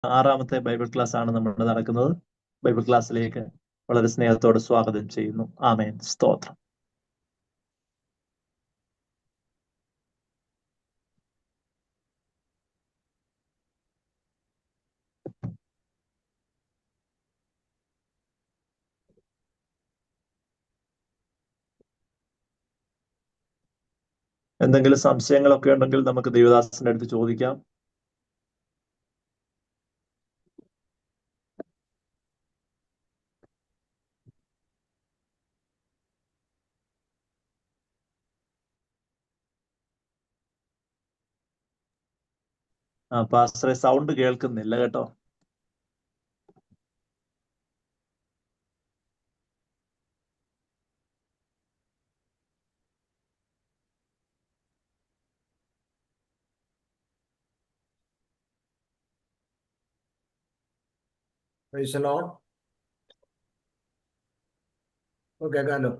ആറാമത്തെ Bible class ആണ് നമ്മുടെ നടക്കുന്നത്. ബൈബിൾ ക്ലാസ്സിലേക്ക് വളരെ സ്നേഹത്തോടെ സ്വാഗതം ചെയ്യുന്നു. ആമേൻ. സ്തോത്രം. എന്തെങ്കിലും സംശയങ്ങളൊക്കെ ഉണ്ടെങ്കിൽ നമുക്ക് ദൈവദാസന്റെ അടുത്ത് ചോദിക്കാം. പാസ്റ്ററെ, സൗണ്ട് കേൾക്കുന്നില്ല കേട്ടോ. കേൾക്കാലോ?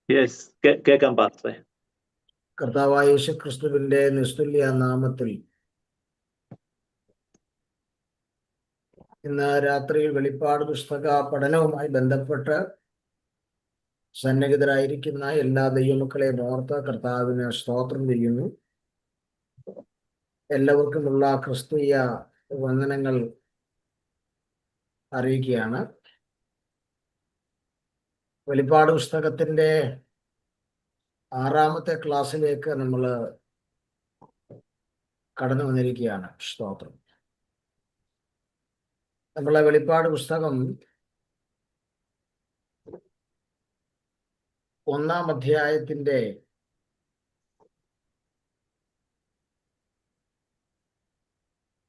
യെസ്, കേൾക്കാം പാസ്റ്ററെ. കർത്താവായ യേശു ക്രിസ്തുവിന്റെ നിസ്തുല്യ നാമത്തിൽ ഇന്ന് രാത്രിയിൽ വെളിപ്പാട് പുസ്തക പഠനവുമായി ബന്ധപ്പെട്ട് സന്നിഹിതരായിരിക്കുന്ന എല്ലാ ദൈവമക്കളെയും ഓർത്ത് കർത്താവിന് സ്തോത്രം ചെയ്യുന്നു. എല്ലാവർക്കുമുള്ള ക്രിസ്തീയ വന്ദനങ്ങൾ അറിയിക്കുകയാണ്. വെളിപ്പാട് പുസ്തകത്തിന്റെ ആറാമത്തെ ക്ലാസ്സിലേക്ക് നമ്മൾ കടന്നു വന്നിരിക്കുകയാണ്. സ്തോത്രം. നമ്മളെ വെളിപ്പാട് പുസ്തകം 1-ാം അധ്യായത്തിന്റെ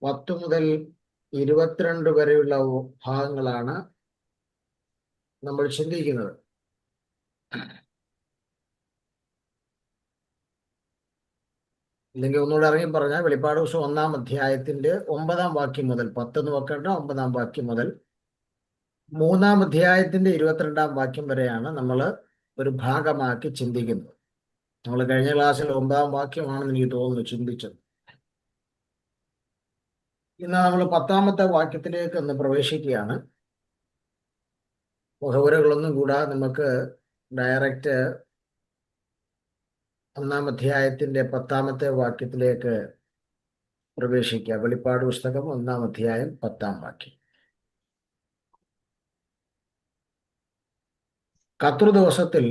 10 മുതൽ 22 വരെയുള്ള ഭാഗങ്ങളാണ് നമ്മൾ ചിന്തിക്കുന്നത്. അല്ലെങ്കിൽ ഒന്നുകൂടെ ഇറങ്ങി പറഞ്ഞാൽ വെളിപ്പാട് പുസ്തകം 1-ാം അധ്യായത്തിന്റെ 9-ാം വാക്യം മുതൽ 10 നോക്കേണ്ട 9-ാം വാക്യം മുതൽ 3-ാം അധ്യായത്തിന്റെ 22-ാം വാക്യം വരെയാണ് നമ്മൾ ഒരു ഭാഗമാക്കി ചിന്തിക്കുന്നത്. നമ്മൾ കഴിഞ്ഞ ക്ലാസ്സിൽ 9-ാം വാക്യമാണെന്ന് എനിക്ക് തോന്നുന്നു ചിന്തിച്ചത്. ഇന്ന് നമ്മൾ 10-ാമത്തെ വാക്യത്തിലേക്ക് ഒന്ന് പ്രവേശിക്കുകയാണ്. മുഖവുരകളൊന്നും കൂടാതെ നമുക്ക് ഡയറക്റ്റ് 1-ാം അധ്യായത്തിന്റെ 10-ാമത്തെ വാക്യത്തിലേക്ക് പ്രവേശിക്കുക. വെളിപ്പാട് പുസ്തകം 1-ാം അധ്യായം 10-ാം വാക്യം. കർത്തൃദിവസത്തിൽ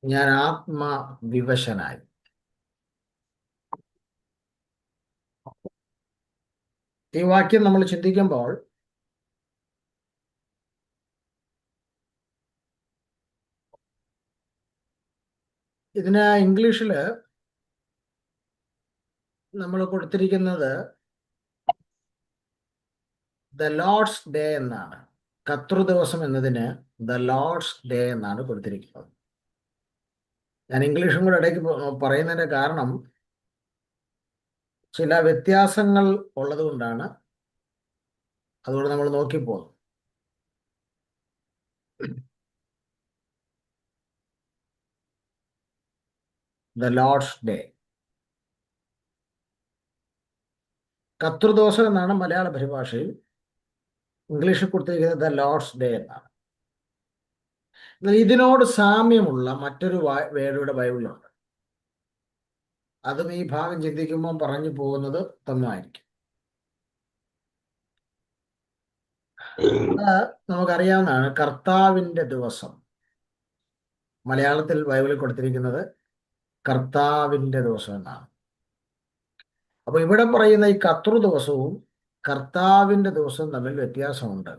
ഞാൻ ആത്മവിവശനായി. ഈ വാക്യം നമ്മൾ ചിന്തിക്കുമ്പോൾ ഇതിന് ഇംഗ്ലീഷില് നമ്മൾ കൊടുത്തിരിക്കുന്നത് ദ ലോർഡ്സ് ഡേ എന്നാണ്. കർത്തൃദിവസം എന്നതിന് ദ ലോർഡ്സ് ഡേ എന്നാണ് കൊടുത്തിരിക്കുന്നത്. ഞാൻ ഇംഗ്ലീഷും കൂടെ ഇടയ്ക്ക് പറയുന്നതിന്റെ കാരണം ചില വ്യത്യാസങ്ങൾ ഉള്ളത് കൊണ്ടാണ്. അതുകൊണ്ട് നമ്മൾ നോക്കിപ്പോകും. ദ ലോർഡ്സ് ഡേ, കർത്തൃദിവസം എന്നാണ് മലയാള പരിഭാഷയിൽ. ഇംഗ്ലീഷിൽ കൊടുത്തിരിക്കുന്നത് ദ ലോർഡ്സ് ഡേ എന്നാണ്. എന്നാൽ ഇതിനോട് സാമ്യമുള്ള മറ്റൊരു വേർഡ് ബൈബിളിലുണ്ട്. അതും ഈ ഭാഗം ചിന്തിക്കുമ്പോൾ പറഞ്ഞു പോകുന്നത് തന്നായിരിക്കും. നമുക്കറിയാവുന്നതാണ് കർത്താവിന്റെ ദിവസം. മലയാളത്തിൽ ബൈബിളിൽ കൊടുത്തിരിക്കുന്നത് കർത്താവിന്റെ ദിവസം എന്നാണ്. അപ്പൊ ഇവിടെ പറയുന്ന ഈ കർത്തൃദിവസവും കർത്താവിന്റെ ദിവസവും തമ്മിൽ വ്യത്യാസമുണ്ട്.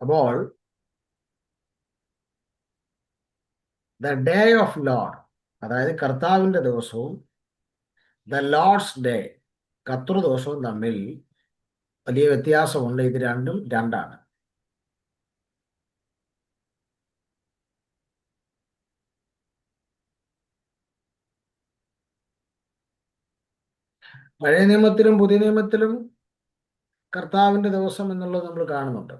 അപ്പോൾ ദ ഡേ ഓഫ് ലോർഡ്, അതായത് കർത്താവിന്റെ ദിവസവും ദ ലോർഡ്സ് ഡേ, കർത്തൃദിവസവും തമ്മിൽ വലിയ വ്യത്യാസമുണ്ട്. ഇത് രണ്ടും രണ്ടാണ്. പഴയ നിയമത്തിലും പുതിയ നിയമത്തിലും കർത്താവിന്റെ ദിവസം എന്നുള്ളത് നമ്മൾ കാണുന്നുണ്ട്.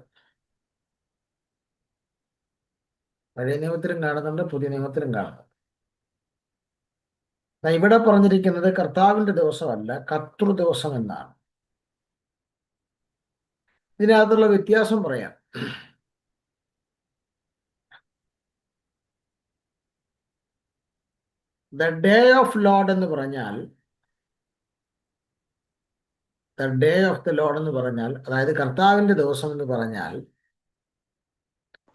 പഴയ നിയമത്തിലും കാണുന്നുണ്ട്, പുതിയ നിയമത്തിലും കാണുന്നുണ്ട്. ഇവിടെ പറഞ്ഞിരിക്കുന്നത് കർത്താവിന്റെ ദിവസമല്ല, കർത്തൃ ദിവസം എന്നാണ്. ഇതിനകത്തുള്ള വ്യത്യാസം പറയാം. ദ ഡേ ഓഫ് ലോർഡ് എന്ന് പറഞ്ഞാൽ, the day of the Lord എന്ന് പറഞ്ഞാൽ, അതായത് കർത്താവിന്റെ ദിവസം എന്ന് പറഞ്ഞാൽ,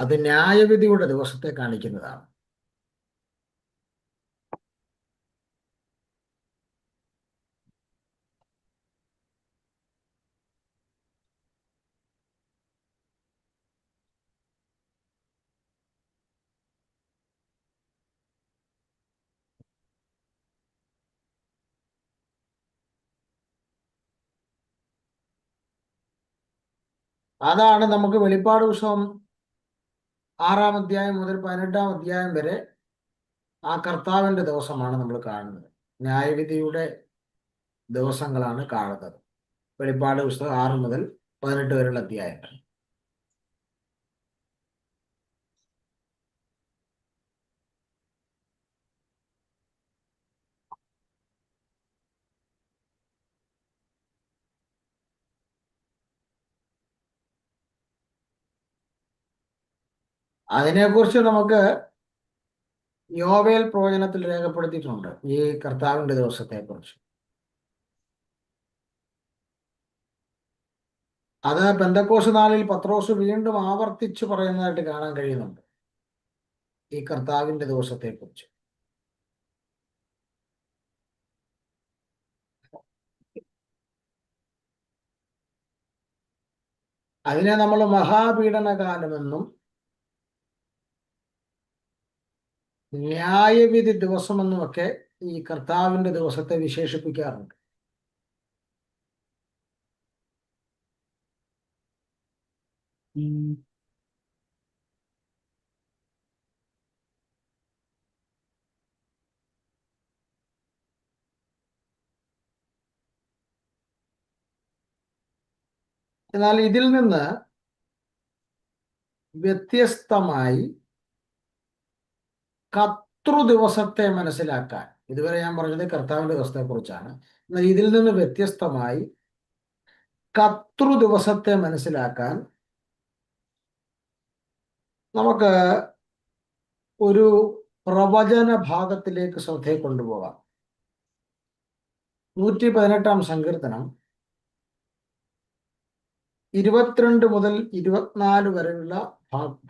അത് ന്യായവിധിയുടെ ദിവസത്തെ കാണിക്കുന്നതാണ്. അതാണ് നമുക്ക് വെളിപ്പാട് പുസ്തകം 6-ാം അധ്യായം മുതൽ 18-ാം അധ്യായം വരെ ആ കർത്താവിന്റെ ദിവസമാണ് നമ്മൾ കാണുന്നത്. ന്യായവിധിയുടെ ദിവസങ്ങളാണ് കാണുന്നത്. വെളിപ്പാട് പുസ്തകം 6 മുതൽ 18 വരെയുള്ള അധ്യായങ്ങൾ. അതിനെക്കുറിച്ച് നമുക്ക് യോവേൽ പ്രവചനത്തിൽ രേഖപ്പെടുത്തിയിട്ടുണ്ട്, ഈ കർത്താവിന്റെ ദിവസത്തെക്കുറിച്ച്. അത് പെന്തക്കോസ്ത് നാളിൽ പത്രോസ് വീണ്ടും ആവർത്തിച്ച് പറയുന്നതായിട്ട് കാണാൻ കഴിയുന്നുണ്ട്, ഈ കർത്താവിന്റെ ദിവസത്തെക്കുറിച്ച്. അതിനെ നമ്മൾ മഹാപീഡനകാലമെന്നും ന്യായവിധി ദിവസമെന്നുമൊക്കെ ഈ കർത്താവിന്റെ ദിവസത്തെ വിശേഷിപ്പിക്കാറുണ്ട്. എന്നാൽ ഇതിൽ നിന്ന് വ്യത്യസ്തമായി കർത്തൃ ദിവസത്തെ മനസ്സിലാക്കാൻ, ഇതുവരെ ഞാൻ പറഞ്ഞത് കർത്താവിന്റെ ദിവസത്തെ കുറിച്ചാണ്, എന്നാൽ ഇതിൽ നിന്ന് വ്യത്യസ്തമായി കർത്തൃ ദിവസത്തെ മനസ്സിലാക്കാൻ നമുക്ക് ഒരു പ്രവചന ഭാഗത്തിലേക്ക് ശ്രദ്ധയെ കൊണ്ടുപോകാം. 118-ാം സങ്കീർത്തനം 22 മുതൽ 24 വരെയുള്ള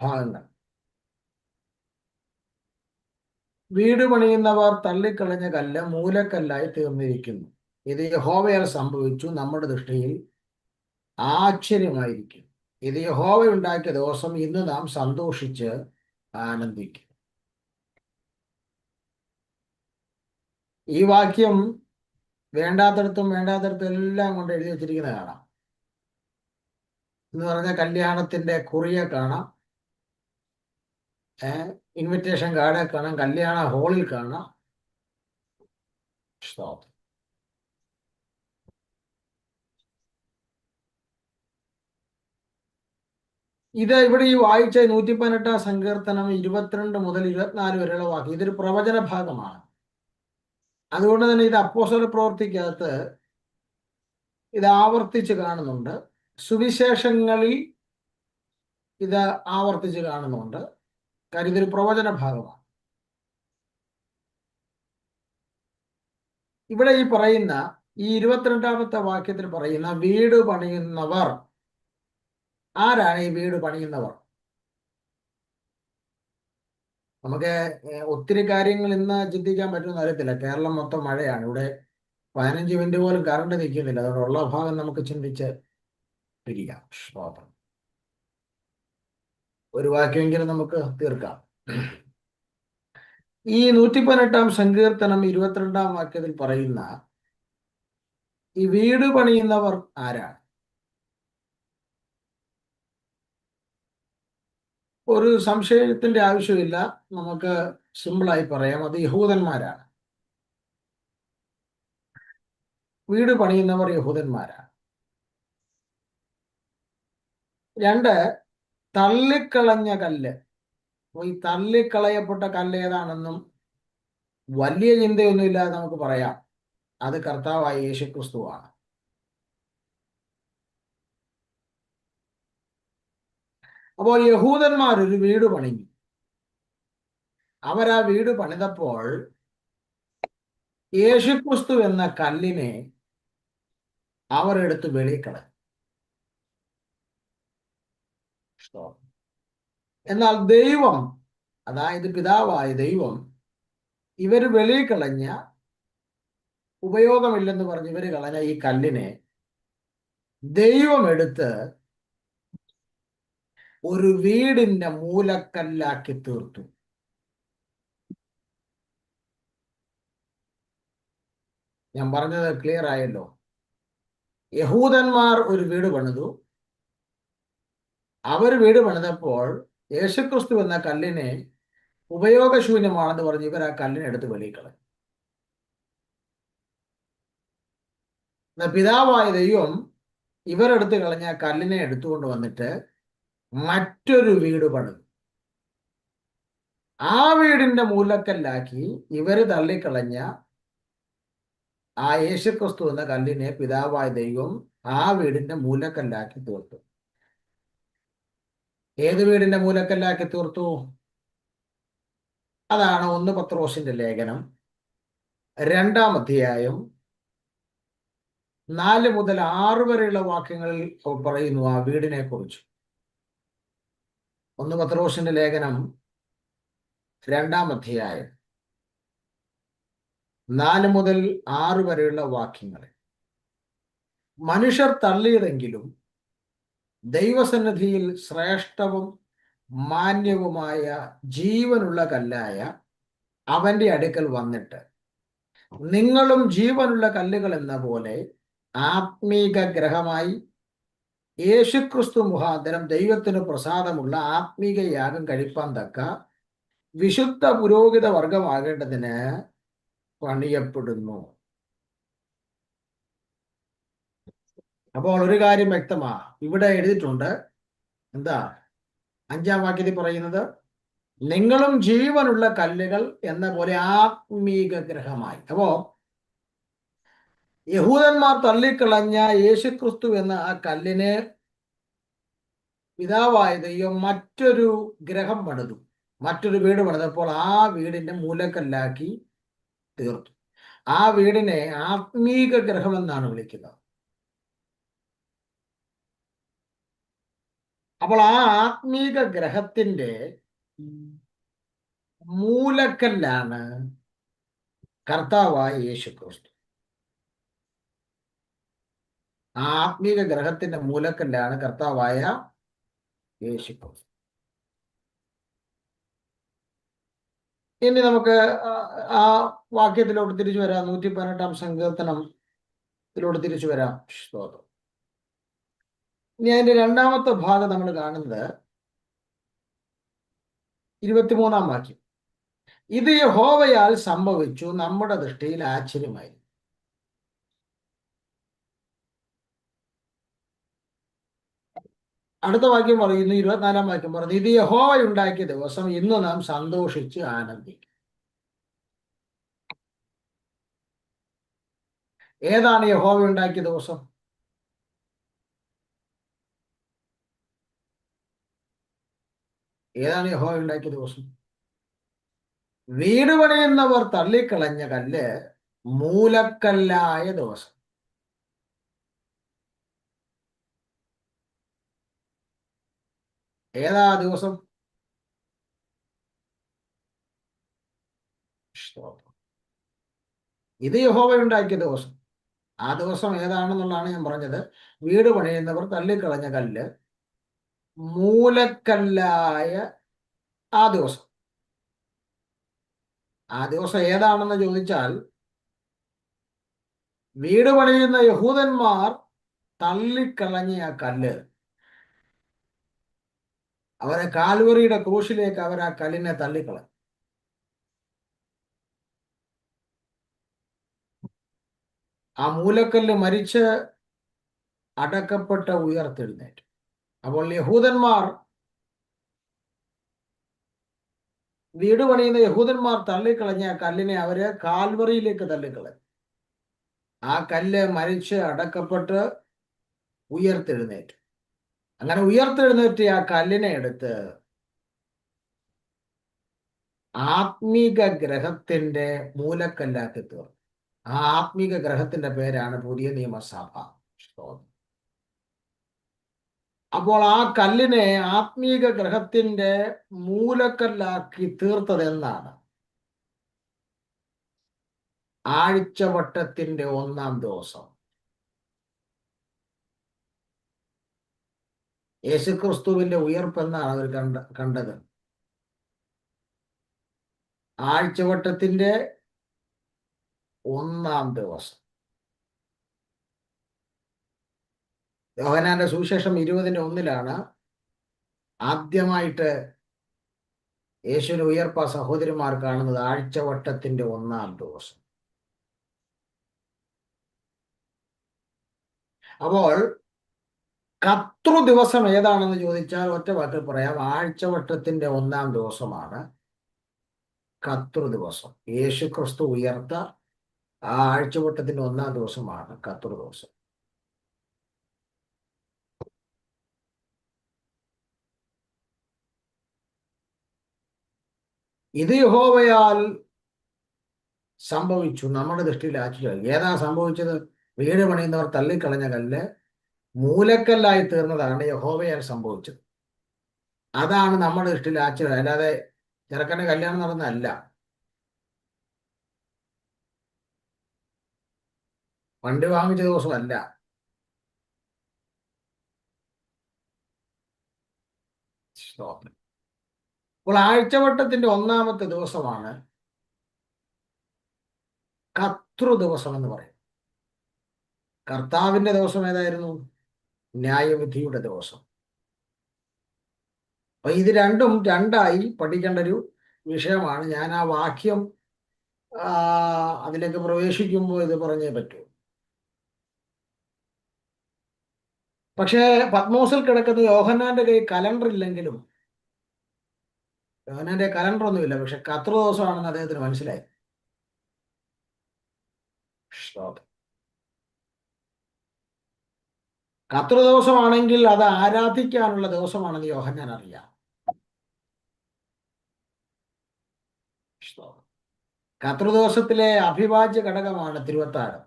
ഭാഗങ്ങൾ. വീട് പണിയുന്നവർ തള്ളിക്കളഞ്ഞ കല്ല് മൂലക്കല്ലായി തീർന്നിരിക്കുന്നു. ഇത് യഹോവയാൽ സംഭവിച്ചു, നമ്മുടെ ദൃഷ്ടിയിൽ ആശ്ചര്യമായിരിക്കും. ഇത് യഹോവ ഉണ്ടാക്കിയ ദിവസം, ഇന്ന് നാം സന്തോഷിച്ച് ആനന്ദിക്കും. ഈ വാക്യം വേണ്ടാത്തടത്തും എല്ലാം കൊണ്ട് എഴുതി വെച്ചിരിക്കുന്നത് കാണാം. എന്ന് പറഞ്ഞാൽ കല്യാണത്തിന്റെ കുറിയെ കാണാം, ഇൻവിറ്റേഷൻ കാർഡെ കാണാം, കല്യാണ ഹാളിൽ കാണാം. ഇത് ഇവിടെ ഈ വായിച്ച 118-ാം സങ്കീർത്തനം 22 മുതൽ 24 വരെയുള്ള വാക്യം, ഇതൊരു പ്രവചന ഭാഗമാണ്. അതുകൊണ്ട് തന്നെ ഇത് അപ്പോസ്തല പ്രവൃത്തിക്കകത്ത് ഇത് ആവർത്തിച്ച് കാണുന്നുണ്ട്, സുവിശേഷങ്ങളിൽ ഇത് ആവർത്തിച്ച് കാണുന്നുണ്ട്. കാര്യം ഇതൊരു പ്രവചന ഭാഗമാണ്. ഇവിടെ ഈ പറയുന്ന ഈ 22-ാമത്തെ വാക്യത്തിൽ പറയുന്ന വീട് പണിയുന്നവർ, ആരാണ് ഈ വീട് പണിയുന്നവർ? നമുക്ക് ഒത്തിരി കാര്യങ്ങൾ ഇന്ന് ചിന്തിക്കാൻ പറ്റുമെന്ന് അറിയത്തില്ല. കേരളം മൊത്തം മഴയാണ്. ഇവിടെ 15 മിനിറ്റ് പോലും കറണ്ട് നിൽക്കുന്നില്ല. അതുകൊണ്ടുള്ള ഭാഗം നമുക്ക് ചിന്തിച്ച് പിരിക്കാം. സ്തോത്രം. ഒരു വാക്യമെങ്കിലും നമുക്ക് തീർക്കാം. ഈ 118-ാം സങ്കീർത്തനം 22-ാം വാക്യത്തിൽ പറയുന്ന ഈ വീട് പണിയുന്നവർ ആരാണ്? ഒരു സംശയത്തിന്റെ ആവശ്യമില്ല, നമുക്ക് സിമ്പിളായി പറയാം, അത് യഹൂദന്മാരാണ്. വീട് പണിയുന്നവർ യഹൂദന്മാരാണ്. 2, തള്ളിക്കളഞ്ഞ കല്ല്. അപ്പോൾ ഈ തള്ളിക്കളയപ്പെട്ട കല്ല് ഏതാണെന്നും വലിയ ചിന്തയൊന്നുമില്ലാതെ നമുക്ക് പറയാം, അത് കർത്താവായ യേശുക്രിസ്തുവാണ്. അപ്പോൾ യഹൂദന്മാർ ഒരു വീട് പണിഞ്ഞു. അവരാ വീട് പണിതപ്പോൾ യേശുക്രിസ്തു എന്ന കല്ലിനെ അവർ എടുത്ത് വെളിക്കളഞ്ഞു. എന്നാൽ ദൈവം, അതായത് പിതാവായ ദൈവം, ഇവർ വെളിയിൽ കളഞ്ഞ, ഉപയോഗമില്ലെന്ന് പറഞ്ഞ് ഇവർ കളഞ്ഞ ഈ കല്ലിനെ ദൈവം എടുത്ത് ഒരു വീടിന്റെ മൂലക്കല്ലാക്കി തീർത്തു. ഞാൻ പറഞ്ഞത് ക്ലിയർ ആയല്ലോ? യഹൂദന്മാർ ഒരു വീട് പണിതു. അവർ വീട് പണിതപ്പോൾ യേശുക്രിസ്തു എന്ന കല്ലിനെ ഉപയോഗശൂന്യമാണെന്ന് പറഞ്ഞ് ഇവർ ആ കല്ലിനെ എടുത്ത് വെളിയിൽ കളഞ്ഞു. പിതാവായ ദൈവം ഇവരെടുത്ത് കളഞ്ഞ ആ കല്ലിനെ എടുത്തുകൊണ്ട് വന്നിട്ട് മറ്റൊരു വീട് പണിതു. ആ വീടിന്റെ മൂലക്കല്ലാക്കി ഇവര് തള്ളിക്കളഞ്ഞ ആ യേശുക്രിസ്തു എന്ന കല്ലിനെ പിതാവായ ദൈവം ആ വീടിന്റെ മൂലക്കല്ലാക്കി തീർത്തു. ഏത് വീടിന്റെ മൂലക്കല്ലാക്കി തീർത്തു? അതാണ് 1 പത്രോസിന്റെ ലേഖനം 2-ാം അധ്യായം 4 മുതൽ 6 വരെയുള്ള വാക്യങ്ങളിൽ പറയുന്നു ആ വീടിനെ കുറിച്ച്. 1 പത്രോസിന്റെ ലേഖനം 2-ാം അധ്യായം 4 മുതൽ 6 വരെയുള്ള വാക്യങ്ങൾ. മനുഷ്യർ തള്ളിയതെങ്കിലും ദൈവസന്നിധിയിൽ ശ്രേഷ്ഠവും മാന്യവുമായ ജീവനുള്ള കല്ലായ അവന്റെ അടുക്കൽ വന്നിട്ട് നിങ്ങളും ജീവനുള്ള കല്ലുകൾ എന്ന പോലെ ആത്മീക ഗ്രഹമായി യേശുക്രിസ്തു മുഖാന്തരം ദൈവത്തിന് പ്രസാദമുള്ള ആത്മീക യാഗം കഴിപ്പാൻ തക്ക വിശുദ്ധ പുരോഹിത വർഗമാകേണ്ടതിന് പണിയപ്പെടുന്നു. അപ്പോൾ ഒരു കാര്യം വ്യക്തമാ, ഇവിടെ എഴുതിയിട്ടുണ്ട്. എന്താ 5-ാം വാക്യത്തിൽ പറയുന്നത്? നിങ്ങളും ജീവനുള്ള കല്ലുകൾ എന്ന പോലെ ആത്മീക ഗ്രഹമായി. അപ്പോ യഹൂദന്മാർ തള്ളിക്കളഞ്ഞ യേശുക്രിസ്തു എന്ന ആ കല്ലിനെ പിതാവായ ദൈവം മറ്റൊരു ഗ്രഹം പണിതു, മറ്റൊരു വീട് പണിതപ്പോൾ ആ വീടിന്റെ മൂലക്കല്ലാക്കി തീർത്തു. ആ വീടിനെ ആത്മീക ഗ്രഹം എന്നാണ് വിളിക്കുന്നത്. അപ്പോൾ ആ ആത്മീക ഗ്രഹത്തിന്റെ മൂലക്കല്ലാണ് കർത്താവായ യേശുക്രിസ്തു. ആ ആത്മീക ഗ്രഹത്തിന്റെ മൂലക്കല്ലാണ് കർത്താവായ യേശുക്രിസ്തു. ഇനി നമുക്ക് ആ വാക്യത്തിലോട്ട് തിരിച്ചു വരാം. 118-ാം സങ്കീർത്തനത്തിലോട്ട് തിരിച്ചു വരാം. സ്തോത്രം. ഇനി അതിന്റെ 2-ാമത്തെ ഭാഗം നമ്മൾ കാണുന്നത് 23-ാം വാക്യം. ഇത് യഹോവയാൽ സംഭവിച്ചു, നമ്മുടെ ദൃഷ്ടിയിൽ ആശ്ചര്യമായി. അടുത്ത വാക്യം പറയുന്നു, 24-ാം വാക്യം പറയുന്നു, ഇത് യഹോവ ഉണ്ടാക്കിയ ദിവസം, ഇന്ന് നാം സന്തോഷിച്ച് ആനന്ദിക്കും. ഏതാണ് യഹോവ ഉണ്ടാക്കിയ ദിവസം? ഏതാണ് യഹോവ ഉണ്ടാക്കിയ ദിവസം? വീട് പണിയുന്നവർ തള്ളിക്കളഞ്ഞ കല്ല് മൂലക്കല്ലായ ദിവസം. ഏതാ ദിവസം? ഇത് യഹോവ ഉണ്ടാക്കിയ ദിവസം. ആ ദിവസം ഏതാണെന്നുള്ളതാണ് ഞാൻ പറഞ്ഞത്. വീട് പണിയുന്നവർ തള്ളിക്കളഞ്ഞ കല്ല് മൂലക്കല്ലായ ആ ദിവസം. ആ ദിവസം ഏതാണെന്ന് ചോദിച്ചാൽ, വീട് പണിയുന്ന യഹൂദന്മാർ തള്ളിക്കളഞ്ഞ ആ കല്ല്, അവരെ കാൽവറിയുടെ ക്രൂശിലേക്ക് അവർ ആ കല്ലിനെ തള്ളിക്കളഞ്ഞു. ആ മൂലക്കല്ല് മരിച്ച് അടക്കപ്പെട്ട് ഉയർത്തെഴുന്നേറ്റു. അപ്പോൾ യഹൂദന്മാർ വീട് പണിയുന്ന യഹൂദന്മാർ തള്ളിക്കളഞ്ഞ ആ കല്ലിനെ അവര് കാൽവറിയിലേക്ക് തള്ളിക്കളഞ്ഞു. ആ കല്ല് മരിച്ച് അടക്കപ്പെട്ട് ഉയർത്തെഴുന്നേറ്റു. അങ്ങനെ ഉയർത്തെഴുന്നേറ്റ് ആ കല്ലിനെ എടുത്ത് ആത്മീക ഗ്രഹത്തിന്റെ മൂലക്കല്ലാക്കി തീർന്നു. ആ ആത്മീക ഗ്രഹത്തിന്റെ പേരാണ് പുതിയ നിയമസഭ. അപ്പോൾ ആ കല്ലിനെ ആത്മീക ഗ്രഹത്തിന്റെ മൂലക്കല്ലാക്കി തീർത്തത് എന്നാണ് ആഴ്ചവട്ടത്തിന്റെ 1-ാം ദിവസം യേശുക്രിസ്തുവിന്റെ ഉയർപ്പെന്നാണ് അവർ കണ്ടത്. ആഴ്ചവട്ടത്തിന്റെ 1-ാം ദിവസം. യോഹന്നാന്റെ സുവിശേഷം 20:1 ആദ്യമായിട്ട് യേശുവിന്റെ ഉയർപ്പ സഹോദരിമാർ കാണുന്നത് ആഴ്ചവട്ടത്തിന്റെ 1-ാം ദിവസം. അപ്പോൾ കർത്തൃ ദിവസം ഏതാണെന്ന് ചോദിച്ചാൽ ഒറ്റ വാക്കിൽ പറയാം, ആഴ്ചവട്ടത്തിന്റെ 1-ാം ദിവസമാണ് കർത്തൃ ദിവസം. യേശു ക്രിസ്തു ഉയർത്ത ആ ആഴ്ചവട്ടത്തിന്റെ 1-ാം ദിവസമാണ് കർത്തൃ ദിവസം. ഇത് യഹോവയാൽ സംഭവിച്ചു, നമ്മുടെ ദൃഷ്ടിയിൽ ആശ്ചര്യം. ഏതാ സംഭവിച്ചത്? വീട് പണിയുന്നവർ തള്ളിക്കളഞ്ഞ കല്ല് മൂലക്കല്ലായി തീർന്നതാണ് യഹോവയാൽ സംഭവിച്ചത്. അതാണ് നമ്മുടെ ദൃഷ്ടിയിൽ ആശ്ചര്യം. അല്ലാതെ ചെറുക്കൻ്റെ കല്യാണം നടന്നതല്ല, വണ്ടി വാങ്ങിച്ച ദിവസമല്ല. അപ്പോൾ ആഴ്ചവട്ടത്തിന്റെ 1-ാമത്തെ ദിവസമാണ് കർത്തൃ ദിവസം എന്ന് പറയും. കർത്താവിന്റെ ദിവസം ഏതായിരുന്നു? ന്യായവിധിയുടെ ദിവസം. അപ്പൊ ഇത് രണ്ടും രണ്ടായി പഠിക്കേണ്ട ഒരു വിഷയമാണ്. ഞാൻ ആ വാക്യം അതിലേക്ക് പ്രവേശിക്കുമ്പോൾ ഇത് പറഞ്ഞേ പറ്റൂ. പക്ഷേ പത്മോസിൽ കിടക്കുന്ന യോഹന്നാന്റെ കൈ കലണ്ടർ ഇല്ലെങ്കിലും, യോഹന്നാന്റെ കലണ്ടർ ഒന്നുമില്ല, പക്ഷെ കർത്തൃ ദിവസമാണെന്ന് അദ്ദേഹത്തിന് മനസ്സിലായി. കർത്തൃ ദിവസമാണെങ്കിൽ അത് ആരാധിക്കാനുള്ള ദിവസമാണെന്ന് യോഹന്നാൻ അറിയാം. കർത്തൃദിവസത്തിലെ അഭിവാജ്യ ഘടകമാണ് തിരുവത്താഴം.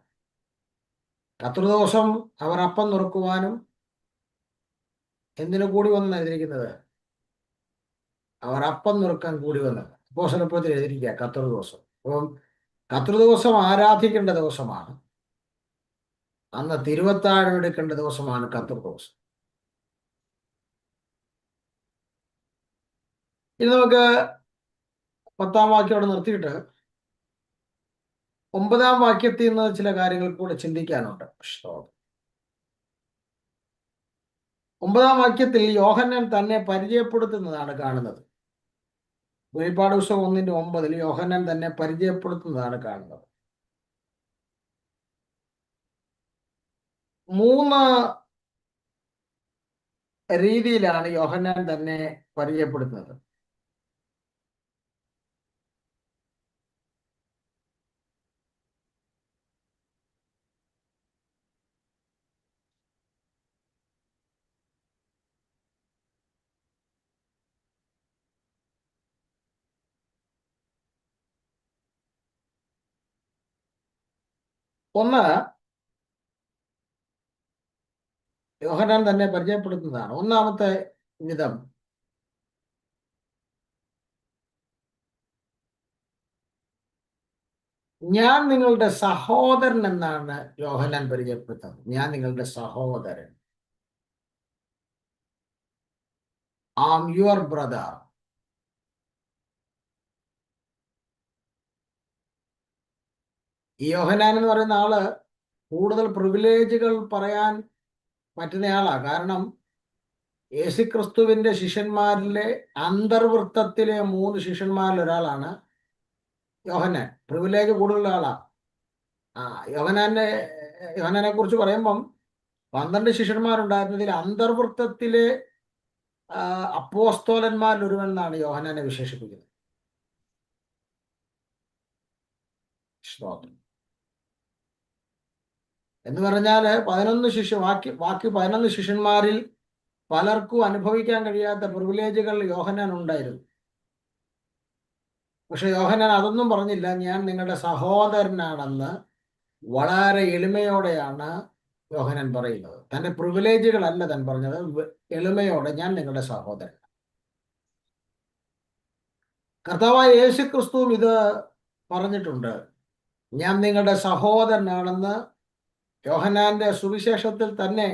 കർത്തൃദിവസം അവർ അപ്പം നുറുക്കുവാനും എന്തിനു കൂടി വന്നെന്ന് എഴുതിയിരിക്കുന്നത്? അവർ അപ്പം നുറുക്കാൻ കൂടി വന്നത്. അപ്പോസ്തലപ്രവൃത്തിയിൽ എഴുതിയിരിക്കുക കർത്തൃദിവസം. അപ്പം കർത്തൃദിവസം ആരാധിക്കേണ്ട ദിവസമാണ്. അന്ന് തിരുവത്താഴം എടുക്കേണ്ട ദിവസമാണ് കർത്തൃദിവസം. ഇനി നമുക്ക് 10-ാം വാക്യം അവിടെ നിർത്തിയിട്ട് 9-ാം വാക്യത്തിൽ നിന്ന് ചില കാര്യങ്ങൾ കൂടെ ചിന്തിക്കാനുണ്ട്. 9-ാം വാക്യത്തിൽ യോഹന്നാൻ തന്നെ പരിചയപ്പെടുത്തുന്നതാണ് കാണുന്നത്. വെളിപ്പാട് പുസ്തകം 1:9 യോഹന്നാൻ തന്നെ പരിചയപ്പെടുത്തുന്നതാണ് കാണുന്നത്. 3 രീതിയിലാണ് യോഹന്നാൻ തന്നെ പരിചയപ്പെടുത്തുന്നത്. ഒന്ന്, യോഹന്നാൻ തന്നെ പരിചയപ്പെടുത്തുന്നതാണ്. 1-ാമത്തെ വിധം, ഞാൻ നിങ്ങളുടെ സഹോദരൻ എന്നാണ് യോഹന്നാൻ പരിചയപ്പെടുത്തുന്നത്. ഞാൻ നിങ്ങളുടെ സഹോദരൻ, ഐ ആം യുവർ ബ്രദർ. ഈ യോഹന്നാൻ എന്ന് പറയുന്ന ആള് കൂടുതൽ പ്രിവിലേജുകൾ പറയാൻ പറ്റുന്നയാളാ. കാരണം യേശുക്രിസ്തുവിന്റെ ശിഷ്യന്മാരിലെ അന്തർവൃത്തത്തിലെ 3 ശിഷ്യന്മാരിൽ ഒരാളാണ് യോഹന്നാൻ. പ്രിവിലേജ് കൂടുതലുള്ള ആളാ. യോഹന്നാനെ കുറിച്ച് പറയുമ്പം 12 ശിഷ്യന്മാരുണ്ടായിരുന്നതിൽ അന്തർവൃത്തത്തിലെ അപ്പോസ്തോലന്മാരിൽ ഒരുവൻ എന്നാണ് യോഹന്നാനെ വിശേഷിപ്പിക്കുന്നത്. സ്തോത്രം. എന്ന് പറഞ്ഞാൽ 11 ബാക്കി 11 ശിഷ്യന്മാരിൽ പലർക്കും അനുഭവിക്കാൻ കഴിയാത്ത പ്രിവിലേജുകൾ യോഹന്നാൻ ഉണ്ടായിരുന്നു. പക്ഷെ യോഹന്നാൻ അതൊന്നും പറഞ്ഞില്ല. ഞാൻ നിങ്ങളുടെ സഹോദരനാണെന്ന് വളരെ എളിമയോടെയാണ് യോഹന്നാൻ പറയുന്നത്. തന്റെ പ്രിവിലേജുകളല്ല താൻ പറഞ്ഞത്, എളിമയോടെ ഞാൻ നിങ്ങളുടെ സഹോദരൻ. കർത്താവായ യേശു ക്രിസ്തുവും ഇത് പറഞ്ഞിട്ടുണ്ട്. ഞാൻ നിങ്ങളുടെ സഹോദരനാണെന്ന് യോഹന്നാന്റെ സുവിശേഷത്തിൽ തന്നെ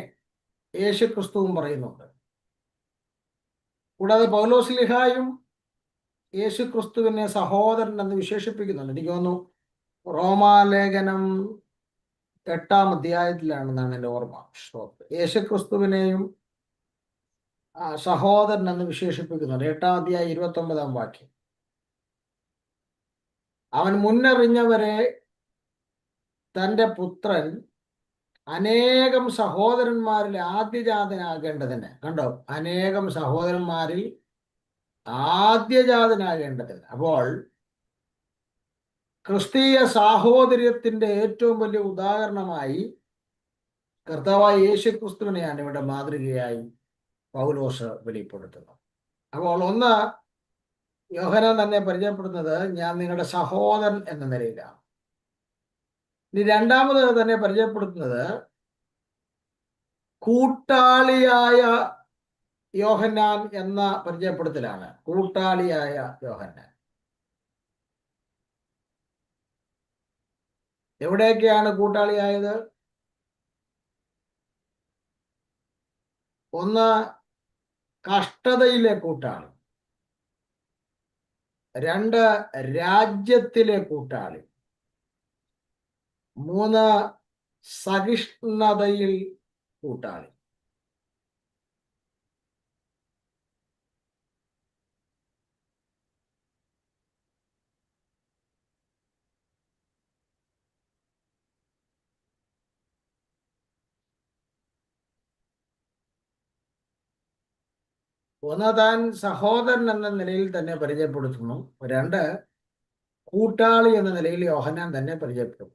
യേശു ക്രിസ്തുവും പറയുന്നുണ്ട്. കൂടാതെ പൗലോസ്ലീഹായും യേശു ക്രിസ്തുവിനെ സഹോദരൻ എന്ന് വിശേഷിപ്പിക്കുന്നുണ്ട്. എനിക്ക് തോന്നുന്നു റോമാലേഖനം 8-ാം അധ്യായത്തിലാണെന്നാണ് എൻ്റെ ഓർമ്മ. യേശു ക്രിസ്തുവിനെയും സഹോദരൻ എന്ന് വിശേഷിപ്പിക്കുന്നുണ്ട്. 8-ാം അധ്യായം 29-ാം വാക്യം. അവൻ മുന്നറിഞ്ഞവരെ തൻ്റെ പുത്രൻ അനേകം സഹോദരന്മാരിൽ ആദ്യജാതനാകേണ്ടതിന്, കണ്ടോ, അനേകം സഹോദരന്മാരിൽ ആദ്യജാതനാകേണ്ടതിന്. അപ്പോൾ ക്രിസ്തീയ സാഹോദര്യത്തിന്റെ ഏറ്റവും വലിയ ഉദാഹരണമായി കർത്താവായ യേശു ക്രിസ്തുവിനെയാണ് ഇവിടെ മാതൃകയായി പൗലോസ് വെളിപ്പെടുത്തുന്നത്. അപ്പോൾ ഒന്ന്, യോഹന്നാൻ തന്നെ പരിചയപ്പെടുന്നത് ഞാൻ നിങ്ങളുടെ സഹോദരൻ എന്ന നിലയിലാണ്. ഇനി രണ്ടാമത് തന്നെ പരിചയപ്പെടുത്തുന്നത് കൂട്ടാളിയായ യോഹന്നാൻ എന്ന പരിചയപ്പെടുത്തലാണ്. കൂട്ടാളിയായ യോഹന്നാൻ. എവിടെയൊക്കെയാണ് കൂട്ടാളിയായത്? ഒന്ന്, കഷ്ടതയിലെ കൂട്ടാളി. 2, രാജ്യത്തിലെ കൂട്ടാളി. 3, സഹിഷ്ണുതയിൽ കൂട്ടാളി. ഒന്ന്, താൻ സഹോദരൻ എന്ന നിലയിൽ തന്നെ പരിചയപ്പെടുത്തുന്നു. 2, കൂട്ടാളി എന്ന നിലയിൽ യോഹന്നാൻ തന്നെ പരിചയപ്പെടും.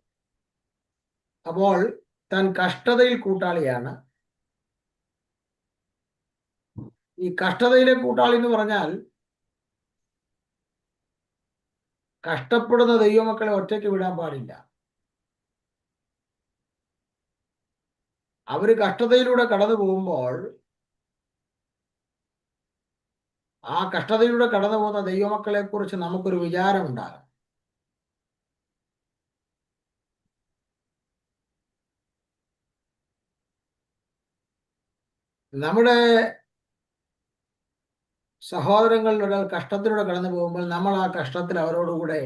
അപ്പോൾ താൻ കഷ്ടതയിൽ കൂട്ടാളിയാണ്. ഈ കഷ്ടതയിലെ കൂട്ടാളി എന്ന് പറഞ്ഞാൽ കഷ്ടപ്പെടുന്ന ദൈവമക്കളെ ഒറ്റയ്ക്ക് വിടാൻ പാടില്ല. അവര് കഷ്ടതയിലൂടെ കടന്നു പോകുമ്പോൾ ആ കഷ്ടതയിലൂടെ കടന്നു പോകുന്ന ദൈവമക്കളെ കുറിച്ച് നമുക്കൊരു വിചാരം ഉണ്ടാകും. നമ്മുടെ സഹോദരങ്ങളിൽ ഒരാൾ കഷ്ടത്തിലൂടെ കടന്നു പോകുമ്പോൾ നമ്മൾ ആ കഷ്ടത്തിൽ അവരോടുകൂടെ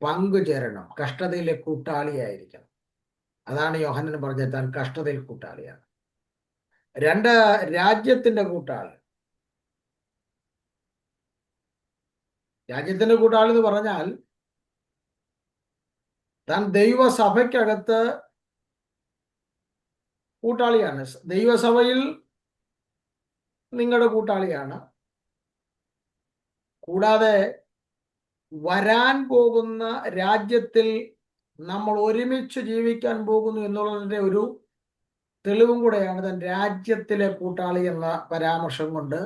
പങ്കുചേരണം. കഷ്ടതയിലെ കൂട്ടാളിയായിരിക്കണം. അതാണ് യോഹന്നാൻ പറഞ്ഞത്, താൻ കഷ്ടതയിൽ കൂട്ടാളിയാണ്. 2, രാജ്യത്തിന്റെ കൂട്ടാളി. രാജ്യത്തിന്റെ കൂട്ടാളി എന്ന് പറഞ്ഞാൽ താൻ ദൈവസഭയ്ക്കകത്ത് കൂട്ടാളിയാണ്. ദൈവസഭയിൽ നിങ്ങളുടെ കൂട്ടാളിയാണ്. കൂടാതെ വരാൻ പോകുന്ന രാജ്യത്തിൽ നമ്മൾ ഒരുമിച്ച് ജീവിക്കാൻ പോകുന്നു എന്നുള്ളതിന്റെ ഒരു തെളിവും കൂടെയാണ് താൻ രാജ്യത്തിലെ കൂട്ടാളി എന്ന പരാമർശം കൊണ്ട്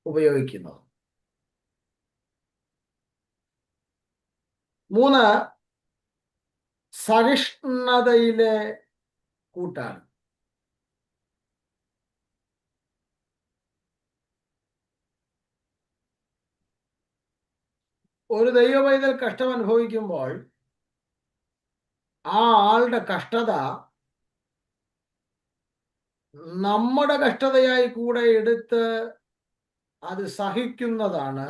ഉപയോഗിക്കുന്നത്. 3, സഹിഷ്ണുതയിലെ കൂട്ടാളി. ഒരു ദൈവപൈതൽ കഷ്ടം അനുഭവിക്കുമ്പോൾ ആ ആളുടെ കഷ്ടത നമ്മുടെ കഷ്ടതയായി കൂടെ എടുത്ത് അത് സഹിക്കുന്നതാണ്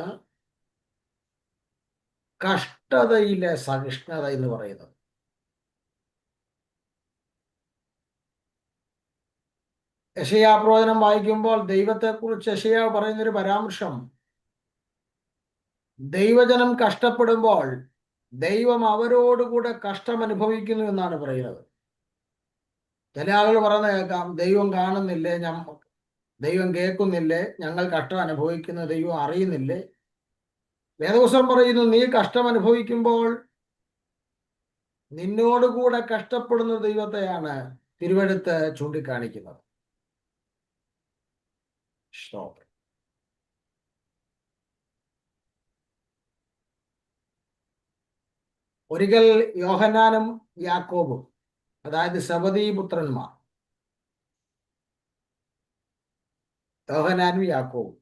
കഷ്ടതയിലെ സഹിഷ്ണുത എന്ന് പറയുന്നത്. യെശയ്യാ പ്രവചനം വായിക്കുമ്പോൾ ദൈവത്തെക്കുറിച്ച് യെശയ്യാ പറയുന്നൊരു പരാമർശം, ദൈവജനം കഷ്ടപ്പെടുമ്പോൾ ദൈവം അവരോടുകൂടെ കഷ്ടം അനുഭവിക്കുന്നു എന്നാണ് പറയുന്നത്. ചില ആളുകൾ പറയുന്നത് കേൾക്കാം, ദൈവം കാണുന്നില്ലേ, ദൈവം കേൾക്കുന്നില്ലേ, ഞങ്ങൾ കഷ്ടം അനുഭവിക്കുന്നു, ദൈവം അറിയുന്നില്ലേ. വേദപുസ്തകം പറയുന്നു, നീ കഷ്ടം അനുഭവിക്കുമ്പോൾ നിന്നോടുകൂടെ കഷ്ടപ്പെടുന്ന ദൈവത്തെയാണ് തിരുവെടുത്ത് ചൂണ്ടിക്കാണിക്കുന്നത്. സ്തോത്രം. ഒരിക്കൽ യോഹന്നാനും യാക്കോബും, അതായത് സബദീ പുത്രന്മാർ, യോഹന്നാനും യാക്കോബും,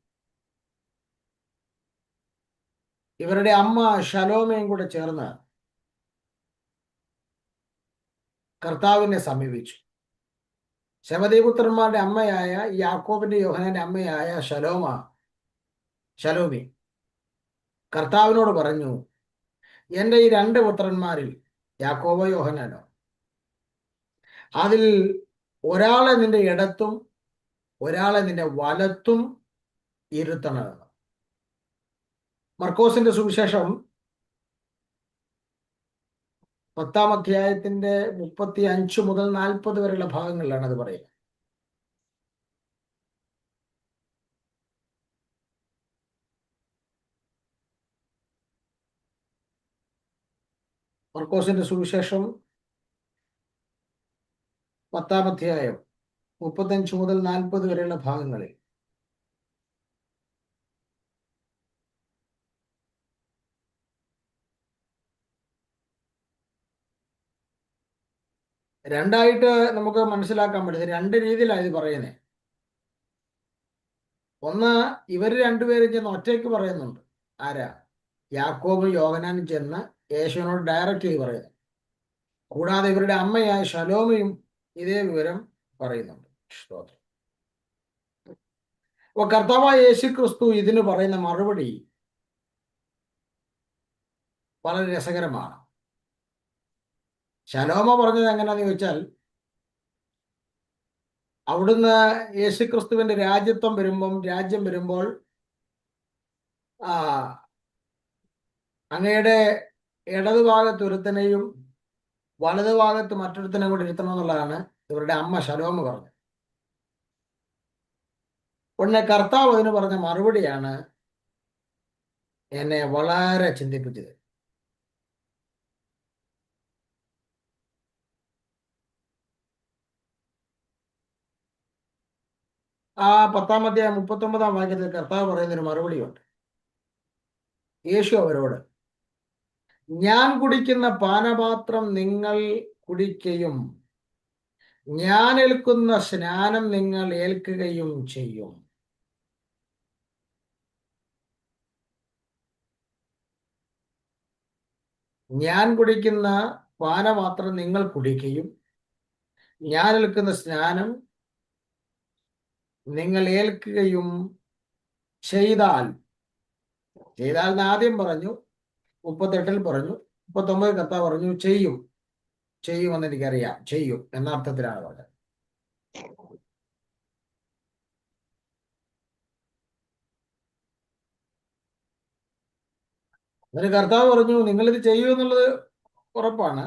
ഇവരുടെ അമ്മ ശലോമയും കൂടെ ചേർന്ന് കർത്താവിനെ സമീപിച്ചു. ശബദീപുത്രന്മാരുടെ അമ്മയായ യാക്കോബിന്റെ യോഹന്നാന്റെ അമ്മയായ ശലോമി കർത്താവിനോട് പറഞ്ഞു, എൻ്റെ ഈ 2 പുത്രന്മാരിൽ, യാക്കോബോ യോഹന്നാനോ, അതിൽ ഒരാളെ നിന്റെ ഇടത്തും ഒരാളെ നിന്റെ വലത്തും ഇരുത്തണമെന്ന്. മർക്കോസിന്റെ സുവിശേഷം 10-ാം അധ്യായത്തിന്റെ 35 മുതൽ 40 വരെയുള്ള ഭാഗങ്ങളിലാണ് അത് പറയുന്നത്. മർക്കോസിന്റെ സുവിശേഷം 10-ാം അധ്യായം 35 മുതൽ 40 വരെയുള്ള ഭാഗങ്ങളിൽ രണ്ടായിട്ട് നമുക്ക് മനസ്സിലാക്കാൻ പറ്റുന്നത്. 2 രീതിയിലാണ് ഇത് പറയുന്നത്. ഒന്ന്, ഇവർ രണ്ടുപേരും ചെന്ന് ഒറ്റയ്ക്ക് പറയുന്നുണ്ട്. ആരാ? യാക്കോബും യോഹന്നാനും ചെന്ന് യേശുവിനോട് ഡയറക്റ്റ് ചെയ്ത് പറയുന്നു. കൂടാതെ ഇവരുടെ അമ്മയായ ശലോമയും ഇതേ വിവരം പറയുന്നുണ്ട്. സ്തോത്രം. അപ്പൊ കർത്താവായ യേശു ക്രിസ്തു ഇതിന് പറയുന്ന മറുപടി വളരെ രസകരമാണ്. ശലോമ പറഞ്ഞത് എങ്ങനെയാന്ന് ചോദിച്ചാൽ, അവിടുന്ന് യേശുക്രിസ്തുവിന്റെ രാജ്യം വരുമ്പോൾ അങ്ങയുടെ ഇടതുഭാഗത്ത് ഒരുത്തനെയും വലതുഭാഗത്ത് മറ്റൊരുത്തനെയും കൂടി ഇരുത്തണം എന്നുള്ളതാണ് ഇവരുടെ അമ്മ ശലോമ പറഞ്ഞത്. ഉടനെ കർത്താവ് അതിന് പറഞ്ഞ മറുപടിയാണ് എന്നെ വളരെ ചിന്തിപ്പിച്ചത്. ആ 10-ാം അധ്യായം 39-ാം വാക്യത്തിൽ കർത്താവ് പറയുന്നൊരു മറുപടിയുണ്ട്. യേശു അവരോട്, ഞാൻ കുടിക്കുന്ന പാനപാത്രം നിങ്ങൾ കുടിക്കുകയും ഞാൻ ഏൽക്കുന്ന സ്നാനം നിങ്ങൾ ഏൽക്കുകയും ചെയ്യും. ഞാൻ കുടിക്കുന്ന പാനപാത്രം നിങ്ങൾ കുടിക്കുകയും ഞാൻ ഏൽക്കുന്ന സ്നാനം നിങ്ങൾ ഏൽക്കുകയും ചെയ്താൽ എന്ന് ആദ്യം പറഞ്ഞു, 38-ൽ പറഞ്ഞു, 39 കർത്താവ് പറഞ്ഞു ചെയ്യുമെന്ന് എനിക്കറിയാം, ചെയ്യും എന്ന അർത്ഥത്തിലാണ് പറഞ്ഞത്. എന്നിട്ട് കർത്താവ് പറഞ്ഞു, നിങ്ങളിത് ചെയ്യൂ എന്നുള്ളത് ഉറപ്പാണ്.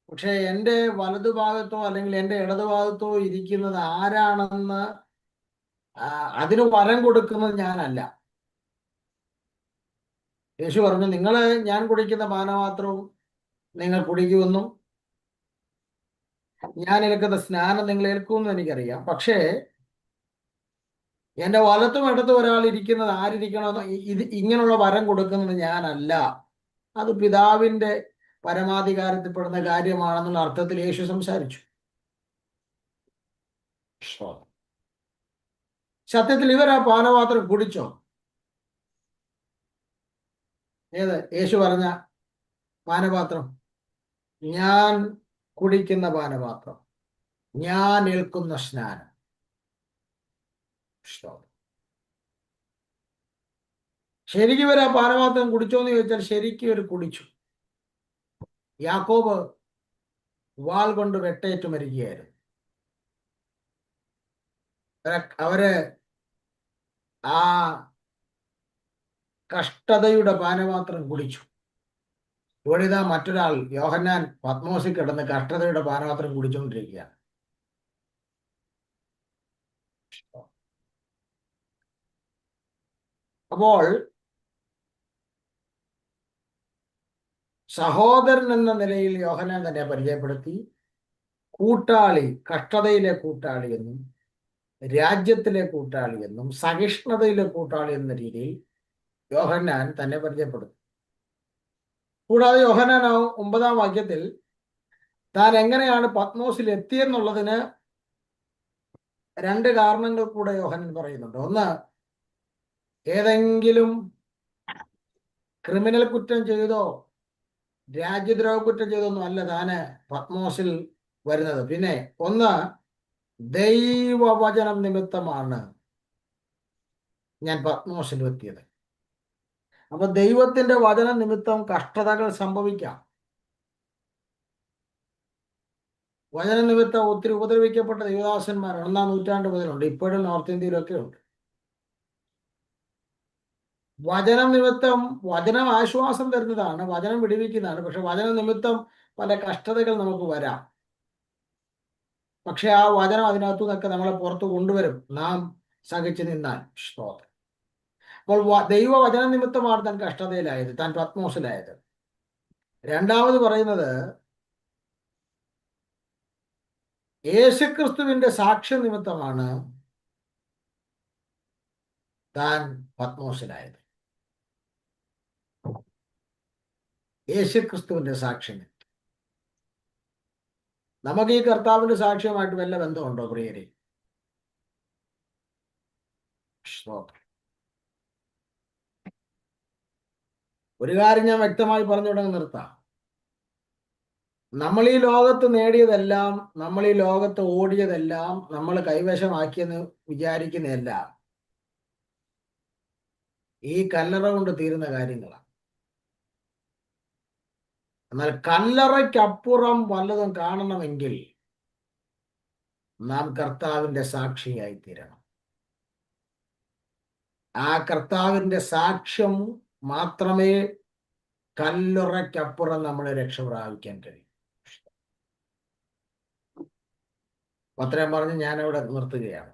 പക്ഷെ എൻ്റെ വലതുഭാഗത്തോ അല്ലെങ്കിൽ എൻ്റെ ഇടതുഭാഗത്തോ ഇരിക്കുന്നത് ആരാണെന്ന് അതിന് വരം കൊടുക്കുന്നത് ഞാനല്ല. യേശു പറഞ്ഞു, ഞാൻ കുടിക്കുന്ന പാനപാത്രവും നിങ്ങൾ കുടിക്കുമെന്നും ഞാൻ ഏൽക്കുന്ന സ്നാനം നിങ്ങൾ ഏൽക്കുമെന്നും എനിക്കറിയാം. പക്ഷേ എൻ്റെ വലത്തും ഇടത്തും ഒരാൾ ഇരിക്കുന്നത് ആരിക്കണമെന്ന് ഇങ്ങനെയുള്ള വരം കൊടുക്കുന്നത് ഞാനല്ല. അത് പിതാവിന്റെ പരമാധികാരത്തിൽപ്പെടുന്ന കാര്യമാണെന്നുള്ള അർത്ഥത്തിൽ യേശു സംസാരിച്ചു. സത്യത്തിൽ ഇവർ ആ പാനപാത്രം കുടിച്ചോ? ഏത്? യേശു പറഞ്ഞ പാനപാത്രം, ഞാൻ കുടിക്കുന്ന പാനപാത്രം, ഞാൻ ഏൽക്കുന്ന സ്നാനം. ശരിക്കും ഇവർ ആ പാനപാത്രം കുടിച്ചോന്ന് ചോദിച്ചാൽ ശരിക്കും ഇവർ കുടിച്ചു. യാക്കോബ് വാൾ കൊണ്ട് വെട്ടേറ്റ് മരിക്കുകയായിരുന്നു. അവര് ആ കഷ്ടതയുടെ പാനപാത്രം കുടിച്ചു. ഇവിടെ ഇതാ മറ്റൊരാൾ, യോഹന്നാൻ, പത്മോസിൽ കിടന്ന് കഷ്ടതയുടെ പാനപാത്രം കുടിച്ചുകൊണ്ടിരിക്കുകയാണ്. അപ്പോൾ സഹോദരൻ എന്ന നിലയിൽ യോഹന്നാൻ തന്നെ പരിചയപ്പെടുത്തി. കൂട്ടാളി, കഷ്ടതയിലെ കൂട്ടാളി എന്നും രാജ്യത്തിലെ കൂട്ടാളി എന്നും സഹിഷ്ണുതയിലെ കൂട്ടാളി എന്ന രീതിയിൽ യോഹന്നാൻ തന്നെ പരിചയപ്പെടുത്തി. കൂടാതെ യോഹന്നാൻ 9-ാം വാക്യത്തിൽ താൻ എങ്ങനെയാണ് പത്മോസിൽ എത്തിയെന്നുള്ളതിന് 2 കാരണങ്ങൾ കൂടെ യോഹന്നാൻ പറയുന്നുണ്ട്. ഒന്ന്, ഏതെങ്കിലും ക്രിമിനൽ കുറ്റം ചെയ്തോ രാജ്യദ്രോഹ കുറ്റം ചെയ്തൊന്നും അല്ല താന് പത്മോസിൽ വരുന്നത്. പിന്നെ ഒന്ന്, ദൈവവചനം നിമിത്തമാണ് ഞാൻ പത്മോസിൽ എത്തിയത്. അപ്പൊ ദൈവത്തിന്റെ വചന നിമിത്തം കഷ്ടതകൾ സംഭവിക്കാം. വചന നിമിത്തം ഒത്തിരി ഉപദ്രവിക്കപ്പെട്ട ദൈവദാസന്മാർ 1-ാം നൂറ്റാണ്ട് മുതലുണ്ട്, ഇപ്പോഴും നോർത്ത് ഇന്ത്യയിലൊക്കെ ഉണ്ട്. വചനം നിമിത്തം, വചനം ആശ്വാസം തരുന്നതാണ്, വചനം വിടുവിക്കുന്നതാണ്. പക്ഷെ വചന നിമിത്തം പല കഷ്ടതകൾ നമുക്ക് വരാം. പക്ഷെ ആ വചനം അതിനകത്തു നിന്നൊക്കെ നമ്മളെ പുറത്ത് കൊണ്ടുവരും, നാം സഹിച്ചു നിന്നാൽ. സ്തോത്രം. അപ്പോൾ ദൈവവചന നിമിത്തമാണ് താൻ കഷ്ടതയിലായത്, താൻ പത്മോസിലായത്. രണ്ടാമത് പറയുന്നത്, യേശുക്രിസ്തുവിന്റെ സാക്ഷ്യ നിമിത്തമാണ് താൻ പത്മോസിലായത്. യേശുക്രിസ്തുവിന്റെ സാക്ഷ്യം. നമുക്ക് ഈ കർത്താവിന്റെ സാക്ഷ്യമായിട്ട് വല്ല ബന്ധമുണ്ടോ പ്രിയരെ? ഒരു കാര്യം ഞാൻ വ്യക്തമായി പറഞ്ഞു തുടങ്ങി നിർത്താം. നമ്മൾ ഈ ലോകത്ത് നേടിയതെല്ലാം, നമ്മൾ ഈ ലോകത്ത് ഓടിയതെല്ലാം, നമ്മൾ കൈവശമാക്കിയെന്ന് വിചാരിക്കുന്നതെല്ലാം ഈ കല്ലറ കൊണ്ട് തീരുന്ന കാര്യങ്ങളാണ്. എന്നാൽ കല്ലറയ്ക്കപ്പുറം വല്ലതും കാണണമെങ്കിൽ നാം കർത്താവിന്റെ സാക്ഷിയായി തീരണം. ആ കർത്താവിന്റെ സാക്ഷ്യം മാത്രമേ കല്ലറയ്ക്കപ്പുറം നമ്മളെ രക്ഷ പ്രാപിക്കാൻ കഴിയും. അത്രയും പറഞ്ഞ് ഞാനവിടെ നിർത്തുകയാണ്.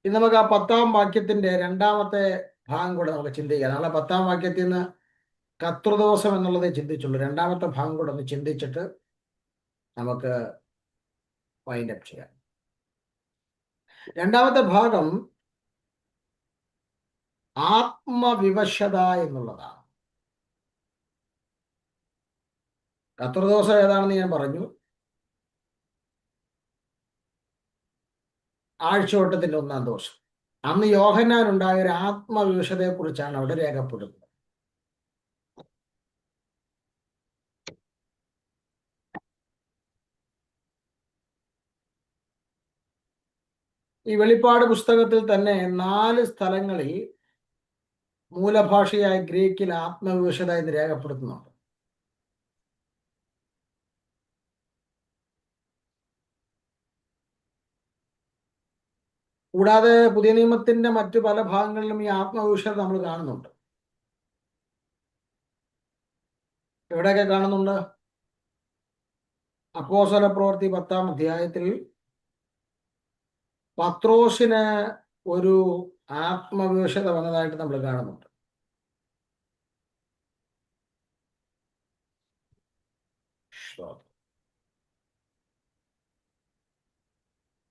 ഇനി നമുക്ക് ആ 10-ാം വാക്യത്തിന്റെ 2-ാമത്തെ ഭാഗം കൂടെ നമുക്ക് ചിന്തിക്കാം. നാളെ 10-ാം വാക്യത്തിൽ നിന്ന് കർത്തൃദിവസം എന്നുള്ളതേ ചിന്തിച്ചുള്ളൂ. 2-ാമത്തെ ഭാഗം കൂടെ ഒന്ന് ചിന്തിച്ചിട്ട് നമുക്ക് വൈൻഡപ്പ് ചെയ്യാം. 2-ാമത്തെ ഭാഗം ആത്മവിവശത എന്നുള്ളതാണ്. കർത്തൃദിവസം ഏതാണെന്ന് ഞാൻ പറഞ്ഞു. ആഴ്ചവട്ടത്തിന്റെ 1-ാം ദിവസം. അന്ന് യോഹന്നാൻ ഉണ്ടായ ഒരു ആത്മവിവശതയെ കുറിച്ചാണ് അവിടെ രേഖപ്പെടുന്നത്. ഈ വെളിപ്പാട് പുസ്തകത്തിൽ തന്നെ 4 സ്ഥലങ്ങളിൽ മൂലഭാഷയായ ഗ്രീക്കിൽ ആത്മവിവശത എന്ന് രേഖപ്പെടുത്തുന്നുണ്ട്. കൂടാതെ പുതിയ നിയമത്തിന്റെ മറ്റു പല ഭാഗങ്ങളിലും ഈ ആത്മവിവശത നമ്മൾ കാണുന്നുണ്ട്. എവിടെയൊക്കെ കാണുന്നുണ്ട്? അപ്പോസ്തല പ്രവൃത്തി 10-ാം അധ്യായത്തിൽ പത്രോസിന് ഒരു ആത്മവിവശത വന്നതായിട്ട് നമ്മൾ കാണുന്നുണ്ട്.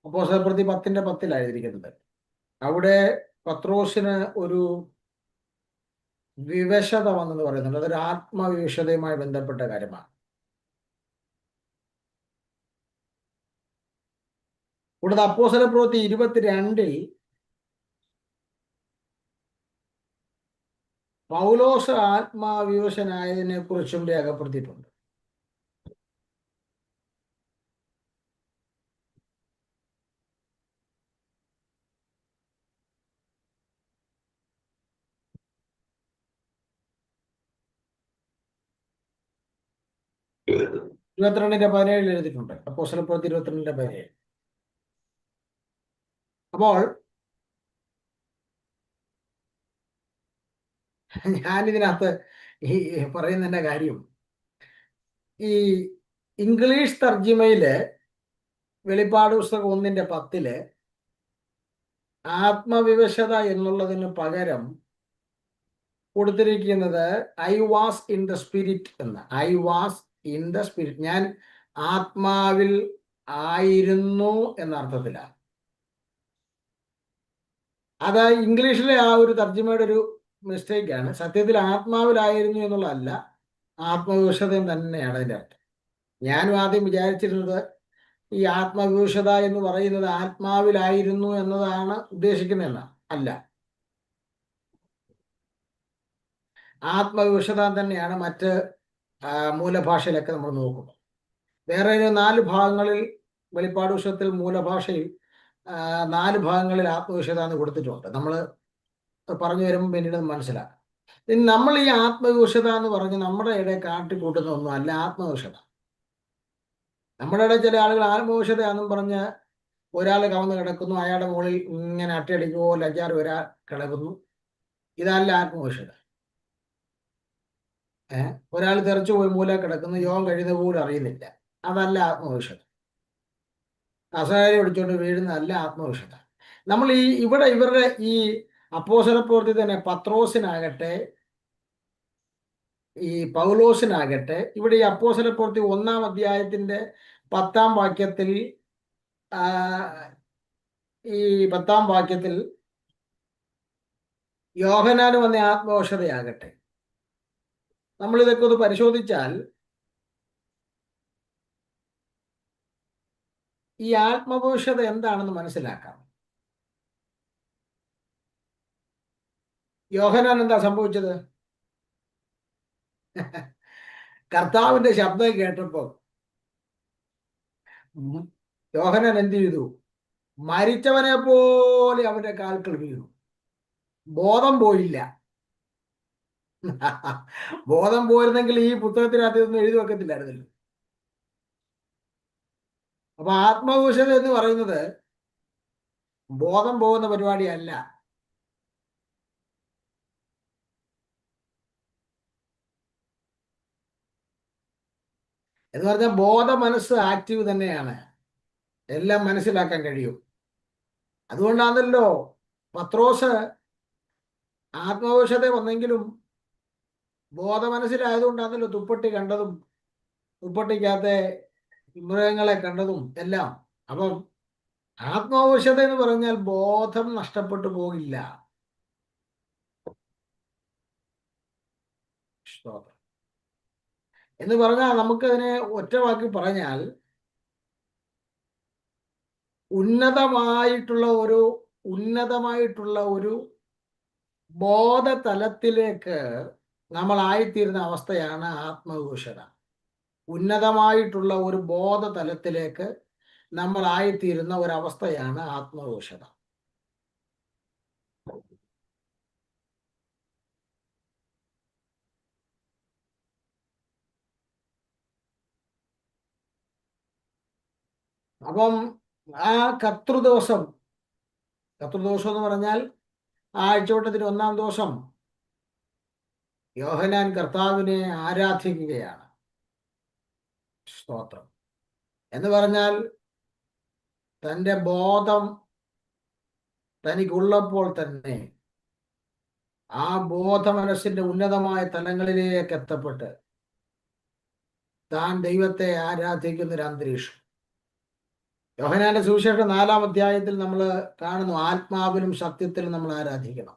അപ്പോസ്തല പ്രവൃത്തി 10-ന്റെ 10-ലായിരിക്കുന്നത്. അവിടെ പത്രോസിന് ഒരു വിവശത വന്നെന്ന് പറയുന്നുണ്ട്. അതൊരു ആത്മവിവശതയുമായി ബന്ധപ്പെട്ട കാര്യമാണ്. കൂടാതെ അപ്പോസ്തല പ്രവൃത്തി 22-ൽ പൗലോസ് ആത്മാവിവശനായതിനെ കുറിച്ചും രേഖപ്പെടുത്തിയിട്ടുണ്ട്. ഇരുപത്തിരണ്ടിന്റെ 17 എഴുതിയിട്ടുണ്ട്. അപ്പോസ്തല പ്രവൃത്തി 22-ന്റെ 17. അപ്പോൾ ഞാനിതിനകത്ത് ഈ പറയുന്നതിന്റെ കാര്യം, ഈ ഇംഗ്ലീഷ് തർജിമയില് വെളിപ്പാട് പുസ്തകം 1-ന്റെ 10-ല് ആത്മവിവശത എന്നുള്ളതിന് പകരം കൊടുത്തിരിക്കുന്നത് I was in the spirit എന്ന്. I was in the spirit, ഞാൻ ആത്മാവിൽ ആയിരുന്നു എന്ന അർത്ഥത്തിലാണ്. അത് ഇംഗ്ലീഷിലെ ആ ഒരു തർജ്ജിമയുടെ ഒരു മിസ്റ്റേക്കാണ്. സത്യത്തിൽ ആത്മാവിലായിരുന്നു എന്നുള്ളതല്ല, ആത്മവിവശതയും തന്നെയാണ് അതിൻ്റെ അർത്ഥം. ഞാനും ആദ്യം വിചാരിച്ചിരുന്നത് ഈ ആത്മവിവശത എന്ന് പറയുന്നത് ആത്മാവിലായിരുന്നു എന്നതാണ് ഉദ്ദേശിക്കുന്നതെന്നാണ്. അല്ല, ആത്മവിവശത തന്നെയാണ് മറ്റ് മൂലഭാഷയിലൊക്കെ നമ്മൾ നോക്കുമ്പോൾ. വേറെ ഒരു 4 ഭാഗങ്ങളിൽ വെളിപ്പാട് പുസ്തകത്തിൽ മൂലഭാഷയിൽ 4 ഭാഗങ്ങളിൽ ആത്മവിവശത എന്ന് കൊടുത്തിട്ടുണ്ട്. നമ്മൾ പറഞ്ഞു വരുമ്പോൾ പിന്നീട് മനസ്സിലാക്കാം. നമ്മൾ ഈ ആത്മവിവശത എന്ന് പറഞ്ഞ് നമ്മുടെ ഇടയിൽ കാട്ടിക്കൂട്ടുന്ന ഒന്നും അല്ല ആത്മവിവശത. നമ്മുടെ ഇടയിൽ ചില ആളുകൾ ആത്മവിവശതയാണെന്നും പറഞ്ഞ് ഒരാൾ കവന്ന് കിടക്കുന്നു, അയാളുടെ മുകളിൽ ഇങ്ങനെ അട്ടയടിക്കുമോ ലജ്ജാറ് ഒരാൾ കിടക്കുന്നു. ഇതല്ല ആത്മവിവശത. ഒരാൾ തെറിച്ചു പോയി മൂല കിടക്കുന്നു, യോഗം കഴിയുന്ന പോലും അറിയുന്നില്ല. അതല്ല ആത്മവിവശത. അസഹായം പിടിച്ചുകൊണ്ട് വീഴുന്നതല്ല ആത്മവിവശത. നമ്മൾ ഇവിടെ ഇവരുടെ ഈ അപ്പോസ്തല പ്രവൃത്തി തന്നെ പത്രോസിനാകട്ടെ ഈ പൗലോസിനാകട്ടെ, ഇവിടെ ഈ അപ്പോസ്തല പ്രവൃത്തി 1-ാം അധ്യായത്തിന്റെ 10-ാം വാക്യത്തിൽ ഈ 10-ാം വാക്യത്തിൽ യോഹന്നാന് വന്ന ആത്മവിവശതയാകട്ടെ, നമ്മളിതൊക്കെ ഒന്ന് പരിശോധിച്ചാൽ ഈ ആത്മവിവശത എന്താണെന്ന് മനസ്സിലാക്കാം. യോഹന്നാൻ എന്താ സംഭവിച്ചത്? കർത്താവിന്റെ ശബ്ദം കേട്ടപ്പോൾ യോഹന്നാൻ എന്ത് ചെയ്തു? മരിച്ചവനെ പോലെ അവന്റെ കാൽക്കൽ വീണു. ബോധം പോയില്ല. ബോധം പോയിരുന്നെങ്കിൽ ഈ പുസ്തകത്തിനകത്ത് ഇതൊന്നും എഴുതി വെക്കത്തില്ലായിരുന്നല്ലോ. അപ്പൊ ആത്മവിവശത എന്ന് പറയുന്നത് ബോധം പോകുന്ന പരിപാടിയല്ല. എന്ന് പറഞ്ഞാൽ ബോധ മനസ്സ് ആക്റ്റീവ് തന്നെയാണ്, എല്ലാം മനസ്സിലാക്കാൻ കഴിയും. അതുകൊണ്ടാണല്ലോ പത്രോസ് ആത്മവിവശത വന്നെങ്കിലും ബോധ മനസ്സിലായതുകൊണ്ടാണല്ലോ തുപ്പട്ടി കണ്ടതും തുപ്പട്ടിക്കകത്തെ മൃഗങ്ങളെ കണ്ടതും എല്ലാം. അപ്പം ആത്മവിവശത എന്ന് പറഞ്ഞാൽ ബോധം നഷ്ടപ്പെട്ടു പോകില്ല. എന്ന് പറഞ്ഞാൽ നമുക്കതിനെ ഒറ്റവാക്കി പറഞ്ഞാൽ ഉന്നതമായിട്ടുള്ള ഒരു ബോധതലത്തിലേക്ക് നമ്മൾ ആയിത്തീരുന്ന അവസ്ഥയാണ് ആത്മവിവശത. ഉന്നതമായിട്ടുള്ള ഒരു ബോധതലത്തിലേക്ക് നമ്മൾ ആയിത്തീരുന്ന ഒരവസ്ഥയാണ് ആത്മവിവശത. അപ്പം ആ കർത്തൃദോഷം എന്ന് പറഞ്ഞാൽ ആഴ്ചവട്ടത്തിന് 1-ാം ദിവസം യോഹന്നാൻ കർത്താവിനെ ആരാധിക്കുകയാണ്. സ്തോത്രം. എന്ന് പറഞ്ഞാൽ തൻ്റെ ബോധം തനിക്കുള്ളപ്പോൾ തന്നെ ആ ബോധ മനസ്സിന്റെ ഉന്നതമായ തലങ്ങളിലേക്ക് എത്തപ്പെട്ട് താൻ ദൈവത്തെ ആരാധിക്കുന്ന ഒരു അന്തരീക്ഷം. യോഹന്നാന്റെ സുവിശേഷം 4-ാം അധ്യായത്തിൽ നമ്മൾ കാണുന്നു, ആത്മാവിലും സത്യത്തിലും നമ്മൾ ആരാധിക്കണം.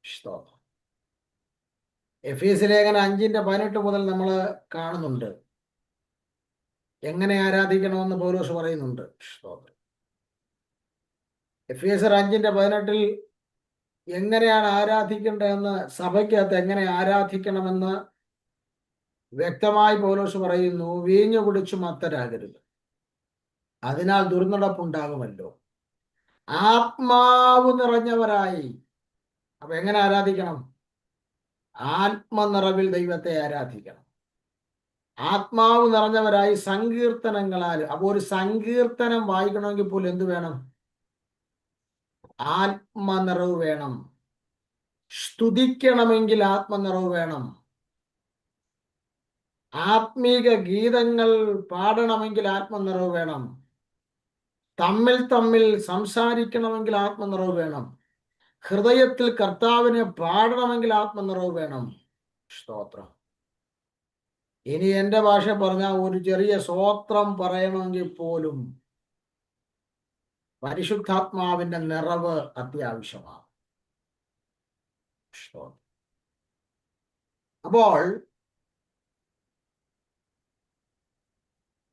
സ്തോത്രം. എഫേസ്യ ലേഖനം 5:18 മുതൽ നമ്മൾ കാണുന്നുണ്ട് എങ്ങനെ ആരാധിക്കണമെന്ന് പൗലോസ് പറയുന്നുണ്ട്. സ്തോത്രം. എഫേസ്യർ 5:18 എങ്ങനെയാണ് ആരാധിക്കേണ്ടതെന്ന്, സഭയ്ക്കകത്ത് എങ്ങനെ ആരാധിക്കണമെന്ന് വ്യക്തമായി പൗലോസ് പറയുന്നു. വീഞ്ഞു കുടിച്ചു മത്തരാകരുത്, അതിനാൽ ദുർനടപ്പുണ്ടാകുമല്ലോ. ആത്മാവ് നിറഞ്ഞവരായി. അപ്പൊ എങ്ങനെ ആരാധിക്കണം? ആത്മനിറവിൽ ദൈവത്തെ ആരാധിക്കണം. ആത്മാവ് നിറഞ്ഞവരായി സങ്കീർത്തനങ്ങളാൽ. അപ്പൊ ഒരു സങ്കീർത്തനം വായിക്കണമെങ്കിൽ പോലും എന്ത് വേണം? ആത്മനിറവ് വേണം. സ്തുതിക്കണമെങ്കിൽ ആത്മനിറവ് വേണം. ആത്മീക ഗീതങ്ങൾ പാടണമെങ്കിൽ ആത്മനിറവ് വേണം. തമ്മിൽ സംസാരിക്കണമെങ്കിൽ ആത്മനിറവ് വേണം. ഹൃദയത്തിൽ കർത്താവിനെ പാടണമെങ്കിൽ ആത്മനിറവ് വേണം. സ്തോത്രം. ഇനി എൻ്റെ ഭാഷ പറഞ്ഞാൽ ഒരു ചെറിയ സ്തോത്രം പറയണമെങ്കിൽ പോലും പരിശുദ്ധാത്മാവിന്റെ നിറവ് അത്യാവശ്യമാണ്. അപ്പോൾ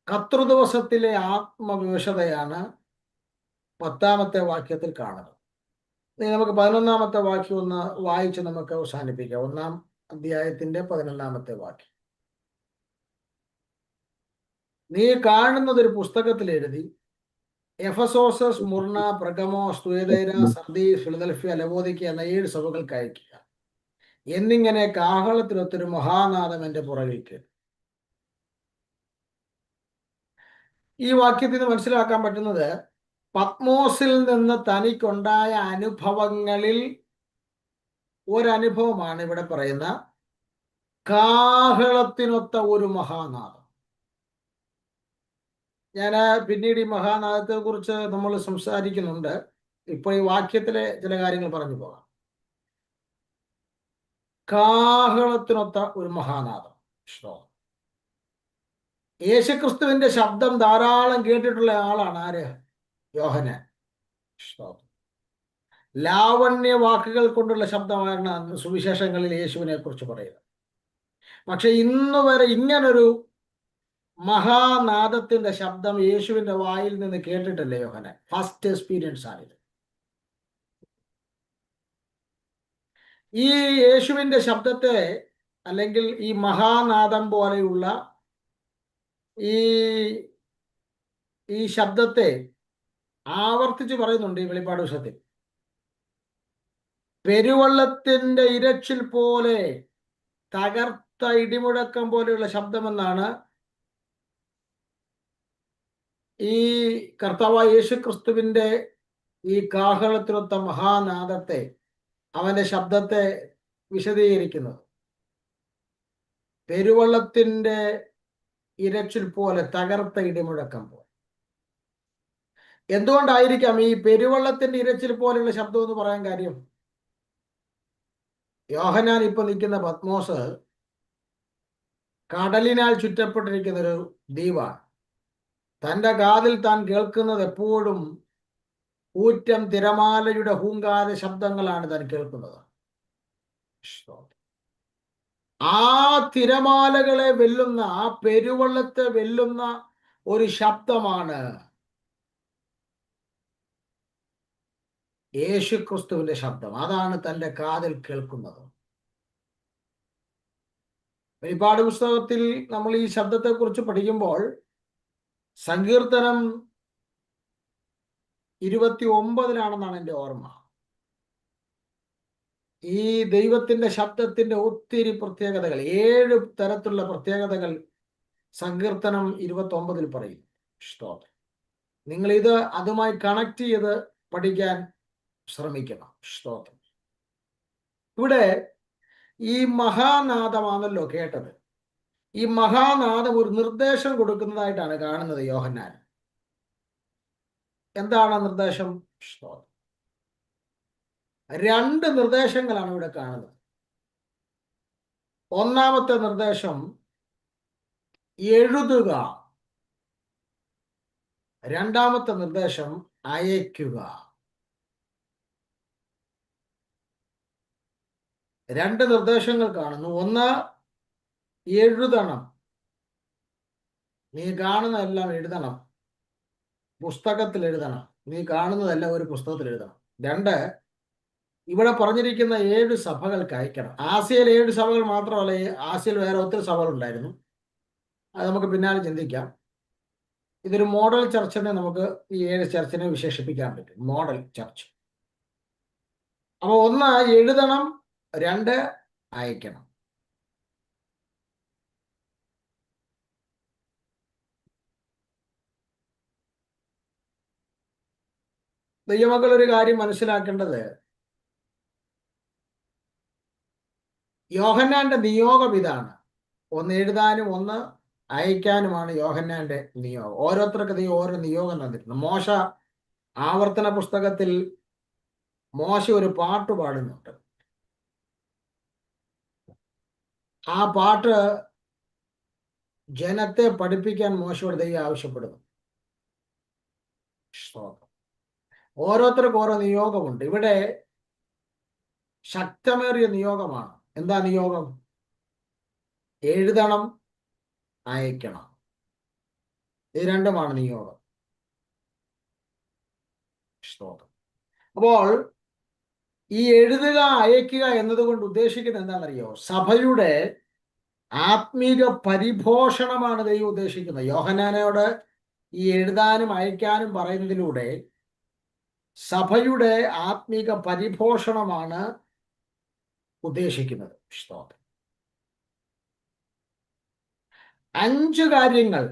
കർത്തൃദിവസത്തിലെ ആത്മവിവശതയാണ് 10-ാമത്തെ വാക്യത്തിൽ കാണുന്നത്. ഇനി നമുക്ക് 11-ാമത്തെ വാക്യം ഒന്ന് വായിച്ച് നമുക്ക് അവസാനിപ്പിക്കാം. 1-ാം അധ്യായത്തിന്റെ 11-ാമത്തെ വാക്യം. നീ കാണുന്നത് ഒരു പുസ്തകത്തിൽ എഴുതി, എഫസോസ്, സ്മുർണ, പെർഗമോ, തുയതൈര, സർദീസ്, ഫിലദൽഫിയ, ലവോദിക്ക എന്ന 7 സഭകൾക്ക് അയക്കുക എന്നിങ്ങനെ കാഹളത്തിനൊത്തൊരു മഹാനാദം എന്റെ പുറകിൽ കേട്ടു. ഈ വാക്യത്തിൽ നിന്ന് മനസ്സിലാക്കാൻ പറ്റുന്നത് പത്മോസിൽ നിന്ന് തനിക്കുണ്ടായ അനുഭവങ്ങളിൽ ഒരനുഭവമാണ് ഇവിടെ പറയുന്ന കാഹളത്തിനൊത്ത ഒരു മഹാനാദം. ഞാൻ പിന്നീട് ഈ മഹാനാദത്തെ കുറിച്ച് നമ്മൾ സംസാരിക്കുന്നുണ്ട്. ഇപ്പോൾ ഈ വാക്യത്തിലെ ചില കാര്യങ്ങൾ പറഞ്ഞു പോകാം. കാഹളത്തിനൊത്ത ഒരു മഹാനാദം. യേശുക്രിസ്തുവിന്റെ ശബ്ദം ധാരാളം കേട്ടിട്ടുള്ള ആളാണ് ആര്? യോഹന്നാൻ. ലാവണ്യ വാക്കുകൾ കൊണ്ടുള്ള ശബ്ദമാണ് സുവിശേഷങ്ങളിൽ യേശുവിനെ കുറിച്ച് പറയുന്നത്. പക്ഷെ ഇന്ന് വരെ ഇങ്ങനൊരു മഹാനാദത്തിന്റെ ശബ്ദം യേശുവിന്റെ വായിൽ നിന്ന് കേട്ടിട്ടില്ല യോഹന്നാൻ. ഫസ്റ്റ് എക്സ്പീരിയൻസ് ആണിത്. ഈ യേശുവിന്റെ ശബ്ദത്തെ അല്ലെങ്കിൽ ഈ മഹാനാദം പോലെയുള്ള ഈ ശബ്ദത്തെ ആവർത്തിച്ച് പറയുന്നുണ്ട് ഈ വെളിപ്പാട് പുസ്തകത്തിൽ. പെരുവെള്ളത്തിന്റെ ഇരച്ചിൽ പോലെ, തകർത്ത ഇടിമുഴക്കം പോലെയുള്ള ശബ്ദമെന്നാണ് ഈ കർത്താവായ യേശുക്രിസ്തുവിന്റെ ഈ കാഹളത്തിനൊത്ത മഹാനാദത്തെ, അവന്റെ ശബ്ദത്തെ വിശദീകരിക്കുന്നത്. പെരുവെള്ളത്തിന്റെ ഇരച്ചിൽ പോലെ, തകർത്ത ഇടിമുഴക്കം പോലെ. എന്തുകൊണ്ടായിരിക്കാം ഈ പെരുവെള്ളത്തിന്റെ ഇരച്ചിൽ പോലെയുള്ള ശബ്ദം എന്ന് പറയാൻ കാര്യം? യോഹന്നാൻ ഇപ്പൊ നിൽക്കുന്ന പത്മോസ് കടലിനാൽ ചുറ്റപ്പെട്ടിരിക്കുന്ന ഒരു ദ്വീപാണ്. തന്റെ കാതിൽ താൻ കേൾക്കുന്നത് എപ്പോഴും ഊറ്റം തിരമാലയുടെ ഹൂങ്കാര ശബ്ദങ്ങളാണ് താൻ കേൾക്കുന്നത്. ആ തിരമാലകളെ വെല്ലുന്ന, ആ പെരുവെള്ളത്തെ വെല്ലുന്ന ഒരു ശബ്ദമാണ് യേശുക്രിസ്തുവിന്റെ ശബ്ദം. അതാണ് തന്റെ കാതിൽ കേൾക്കുന്നത്. വെളിപ്പാട് പുസ്തകത്തിൽ നമ്മൾ ഈ ശബ്ദത്തെ കുറിച്ച് പഠിക്കുമ്പോൾ സങ്കീർത്തനം 29-ലാണെന്നാണ് എൻ്റെ ഓർമ്മ. ഈ ദൈവത്തിന്റെ ശബ്ദത്തിന്റെ ഒത്തിരി പ്രത്യേകതകൾ, 7 തരത്തിലുള്ള പ്രത്യേകതകൾ സങ്കീർത്തനം 29-ൽ പറയും. സ്തോത്രം. നിങ്ങൾ ഇത് അതുമായി കണക്ട് ചെയ്ത് പഠിക്കാൻ ശ്രമിക്കണം. സ്തോത്രം. ഇവിടെ ഈ മഹാനാദമാണല്ലോ കേട്ടത്. ഈ മഹാനാദം ഒരു നിർദ്ദേശം കൊടുക്കുന്നതായിട്ടാണ് കാണുന്നത് യോഹന്നാൻ. എന്താണ് നിർദ്ദേശം? സ്തോത്രം. 2 നിർദ്ദേശങ്ങളാണ് ഇവിടെ കാണുന്നത്. ഒന്നാമത്തെ നിർദ്ദേശം എഴുതുക, രണ്ടാമത്തെ നിർദ്ദേശം അയക്കുക. 2 നിർദ്ദേശങ്ങൾ കാണുന്നു. ഒന്ന്, എഴുതണം. നീ കാണുന്നതെല്ലാം എഴുതണം, പുസ്തകത്തിൽ എഴുതണം. നീ കാണുന്നതെല്ലാം ഒരു പുസ്തകത്തിൽ എഴുതണം. 2, ഇവിടെ പറഞ്ഞിരിക്കുന്ന 7 സഭകൾക്ക് അയക്കണം. ആസിയയിൽ 7 സഭകൾ മാത്രമല്ല, ആസിയയിൽ വേറെ ഒത്തിരി സഭകളുണ്ടായിരുന്നു. അത് നമുക്ക് പിന്നാലെ ചിന്തിക്കാം. ഇതൊരു മോഡൽ ചർച്ചിനെ നമുക്ക് ഈ 7 ചർച്ചിനെ വിശേഷിപ്പിക്കാൻ പറ്റും. Model church. അപ്പോൾ 1 എഴുതണം, 2 അയക്കണം. ദൈവമക്കൾ ഒരു കാര്യം മനസ്സിലാക്കേണ്ടത്, യോഹന്നാന്റെ നിയോഗം ഇതാണ്. 1 എഴുതാനും 1 അയക്കാനുമാണ് യോഹന്നാന്റെ നിയോഗം. ഓരോരുത്തർക്ക് ദൈവം ഓരോ നിയോഗം തന്നിട്ടുണ്ട്. മോശ ആവർത്തന പുസ്തകത്തിൽ മോശ ഒരു പാട്ട് പാടുന്നുണ്ട്. ആ പാട്ട് ജനത്തെ പഠിപ്പിക്കാൻ മോശയോട് ദൈവം ആവശ്യപ്പെടുന്നു. ഓരോരുത്തർക്കും ഓരോ നിയോഗമുണ്ട്. ഇവിടെ ശക്തമേറിയ നിയോഗമാണ്. എന്താ നിയോഗം? എഴുതണം, അയക്കണം. ഇത് രണ്ടുമാണ് നിയോഗം. അപ്പോൾ ഈ എഴുതുക, അയക്കുക എന്നതുകൊണ്ട് ഉദ്ദേശിക്കുന്നത് എന്താണെന്നറിയോ? സഭയുടെ ആത്മീക പരിപോഷണമാണ് ദൈവം ഉദ്ദേശിക്കുന്നത്. യോഹന്നാനോട് ഈ എഴുതാനും അയക്കാനും പറയുന്നതിലൂടെ സഭയുടെ ആത്മീക പരിപോഷണമാണ് ഉദ്ദേശിക്കുന്നത്. സ്തോത്രം. 5 കാര്യങ്ങൾ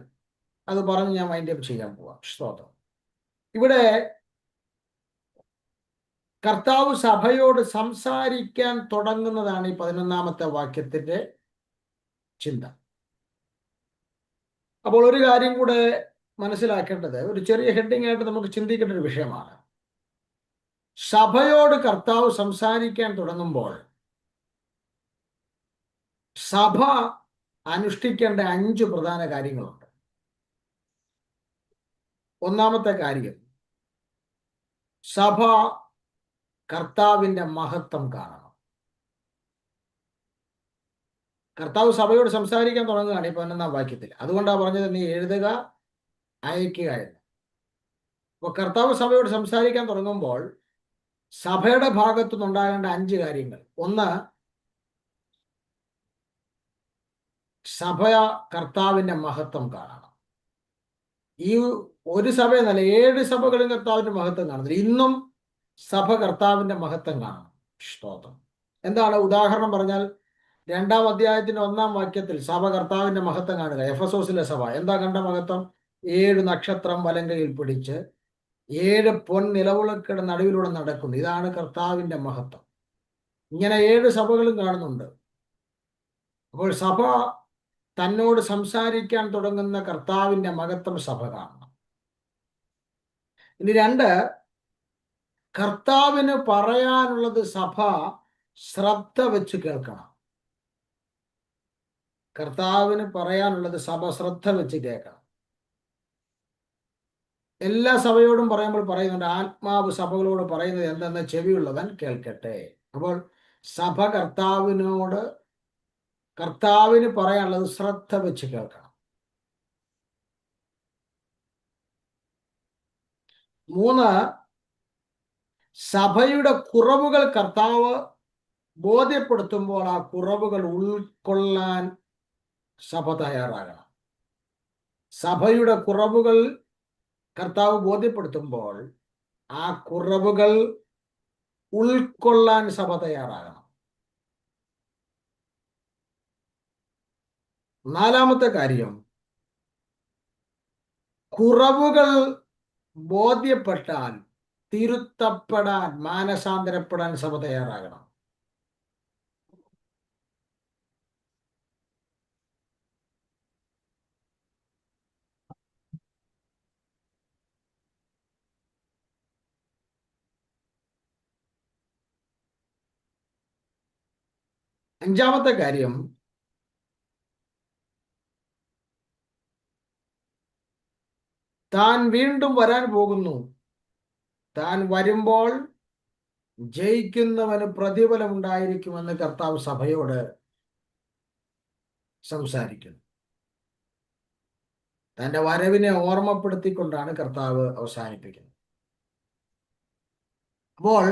അത് പറഞ്ഞ് ഞാൻ വൈൻഡപ്പ് ചെയ്യാൻ പോവാം. സ്തോത്രം. ഇവിടെ കർത്താവ് സഭയോട് സംസാരിക്കാൻ തുടങ്ങുന്നതാണ് ഈ 11ാമത്തെ വാക്യത്തിന്റെ ചിന്ത. അപ്പോൾ ഒരു കാര്യം കൂടെ മനസ്സിലാക്കേണ്ടത്, ഒരു ചെറിയ ഹെഡിങ് ആയിട്ട് നമുക്ക് ചിന്തിക്കേണ്ട ഒരു വിഷയമാണ്. സഭയോട് കർത്താവ് സംസാരിക്കാൻ തുടങ്ങുമ്പോൾ സഭ അനുഷ്ഠിക്കേണ്ട 5 പ്രധാന കാര്യങ്ങളുണ്ട്. ഒന്നാമത്തെ കാര്യം, സഭ കർത്താവിന്റെ മഹത്വം കാണണം. കർത്താവ് സഭയോട് സംസാരിക്കാൻ തുടങ്ങുകയാണ് ഈ 11ാം വാക്യത്തിൽ. അതുകൊണ്ടാണ് പറഞ്ഞത് നീ എഴുതുക, അയക്കുക എന്ന്. അപ്പോൾ കർത്താവ് സഭയോട് സംസാരിക്കാൻ തുടങ്ങുമ്പോൾ സഭയുടെ ഭാഗത്തു നിന്നുണ്ടാകേണ്ട 5 കാര്യങ്ങൾ. ഒന്ന്, സഭ കർത്താവിന്റെ മഹത്വം കാണണം. ഈ ഒരു സഭയെന്നല്ല, 7 സഭകളും കർത്താവിന്റെ മഹത്വം കാണുന്നില്ല. ഇന്നും സഭ കർത്താവിന്റെ മഹത്വം കാണണം. സ്തോത്രം. എന്താണ് ഉദാഹരണം പറഞ്ഞാൽ, 2ാം അധ്യായത്തിന്റെ 1ാം വാക്യത്തിൽ സഭ കർത്താവിന്റെ മഹത്വം കാണുക. എഫെസോസിലെ സഭ എന്താ കണ്ട മഹത്വം? 7 നക്ഷത്രം വലങ്കയിൽ പിടിച്ച് 7 പൊൻ നിലവിളക്കുകളുടെ നടുവിലൂടെ നടക്കുന്നു. ഇതാണ് കർത്താവിന്റെ മഹത്വം. ഇങ്ങനെ 7 സഭകളും കാണുന്നുണ്ട്. അപ്പോൾ സഭ തന്നോട് സംസാരിക്കാൻ തുടങ്ങുന്ന കർത്താവിന്റെ മഹത്വം സഭ കാണണം. ഇനി 2, കർത്താവിന് പറയാനുള്ളത് സഭ ശ്രദ്ധ വെച്ച് കേൾക്കണം. കർത്താവിന് പറയാനുള്ളത് സഭ ശ്രദ്ധ വെച്ച് കേൾക്കണം. എല്ലാ സഭയോടും പറയുമ്പോൾ പറയുന്നുണ്ട്, ആത്മാവ് സഭകളോട് പറയുന്നത് എന്തെന്ന് ചെവിയുള്ളവൻ കേൾക്കട്ടെ. അപ്പോൾ സഭ കർത്താവിന് പറയാനുള്ളത് ശ്രദ്ധ വെച്ച് കേൾക്കണം. 3, സഭയുടെ കുറവുകൾ കർത്താവ് ബോധ്യപ്പെടുത്തുമ്പോൾ ആ കുറവുകൾ ഉൾക്കൊള്ളാൻ സഭ തയ്യാറാകണം. സഭയുടെ കുറവുകൾ കർത്താവ് ബോധ്യപ്പെടുത്തുമ്പോൾ ആ കുറവുകൾ ഉൾക്കൊള്ളാൻ സഭ തയ്യാറാകണം. 4ാമത്തെ കാര്യം, കുറവുകൾ ബോധ്യപ്പെട്ടാൽ തിരുത്തപ്പെടാൻ, മാനസാന്തരപ്പെടാൻ സഭ തയ്യാറാകണം. അഞ്ചാമത്തെ കാര്യം, താൻ വീണ്ടും വരാൻ പോകുന്നു. താൻ വരുമ്പോൾ ജയിക്കുന്നവന് പ്രതിഫലം ഉണ്ടായിരിക്കുമെന്ന് കർത്താവ് സഭയോട് സംസാരിക്കുന്നു. തന്റെ വരവിനെ ഓർമ്മപ്പെടുത്തിക്കൊണ്ടാണ് കർത്താവ് അവസാനിപ്പിക്കുന്നത്. അപ്പോൾ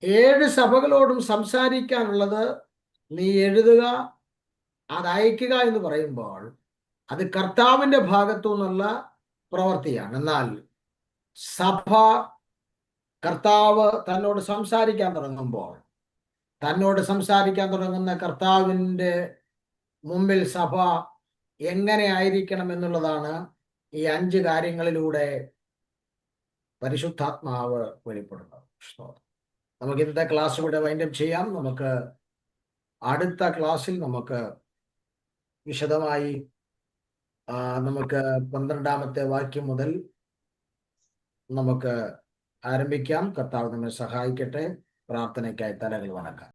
7 സഭകളോടും സംസാരിക്കാനുള്ളത് നീ എഴുതുക, അത് അയക്കുക എന്ന് പറയുമ്പോൾ അത് കർത്താവിന്റെ ഭാഗത്തു നിന്നുള്ള പ്രവൃത്തിയാണ്. എന്നാൽ സഭ കർത്താവ് തന്നോട് സംസാരിക്കാൻ തുടങ്ങുമ്പോൾ, തന്നോട് സംസാരിക്കാൻ തുടങ്ങുന്ന കർത്താവിൻ്റെ മുമ്പിൽ സഭ എങ്ങനെ ആയിരിക്കണം എന്നുള്ളതാണ് ഈ 5 കാര്യങ്ങളിലൂടെ പരിശുദ്ധാത്മാവ് വെളിപ്പെടുന്നത്. നമുക്ക് ഇന്നത്തെ ക്ലാസ് ഇവിടെ വൈൻഡപ്പ് ചെയ്യാം. നമുക്ക് അടുത്ത ക്ലാസ്സിൽ നമുക്ക് വിശദമായി നമുക്ക് 12ാമത്തെ വാക്യം മുതൽ നമുക്ക് ആരംഭിക്കാം. കർത്താവ് നമ്മെ സഹായിക്കട്ടെ. പ്രാർത്ഥനയ്ക്കായി തലകൾ വണക്കാം.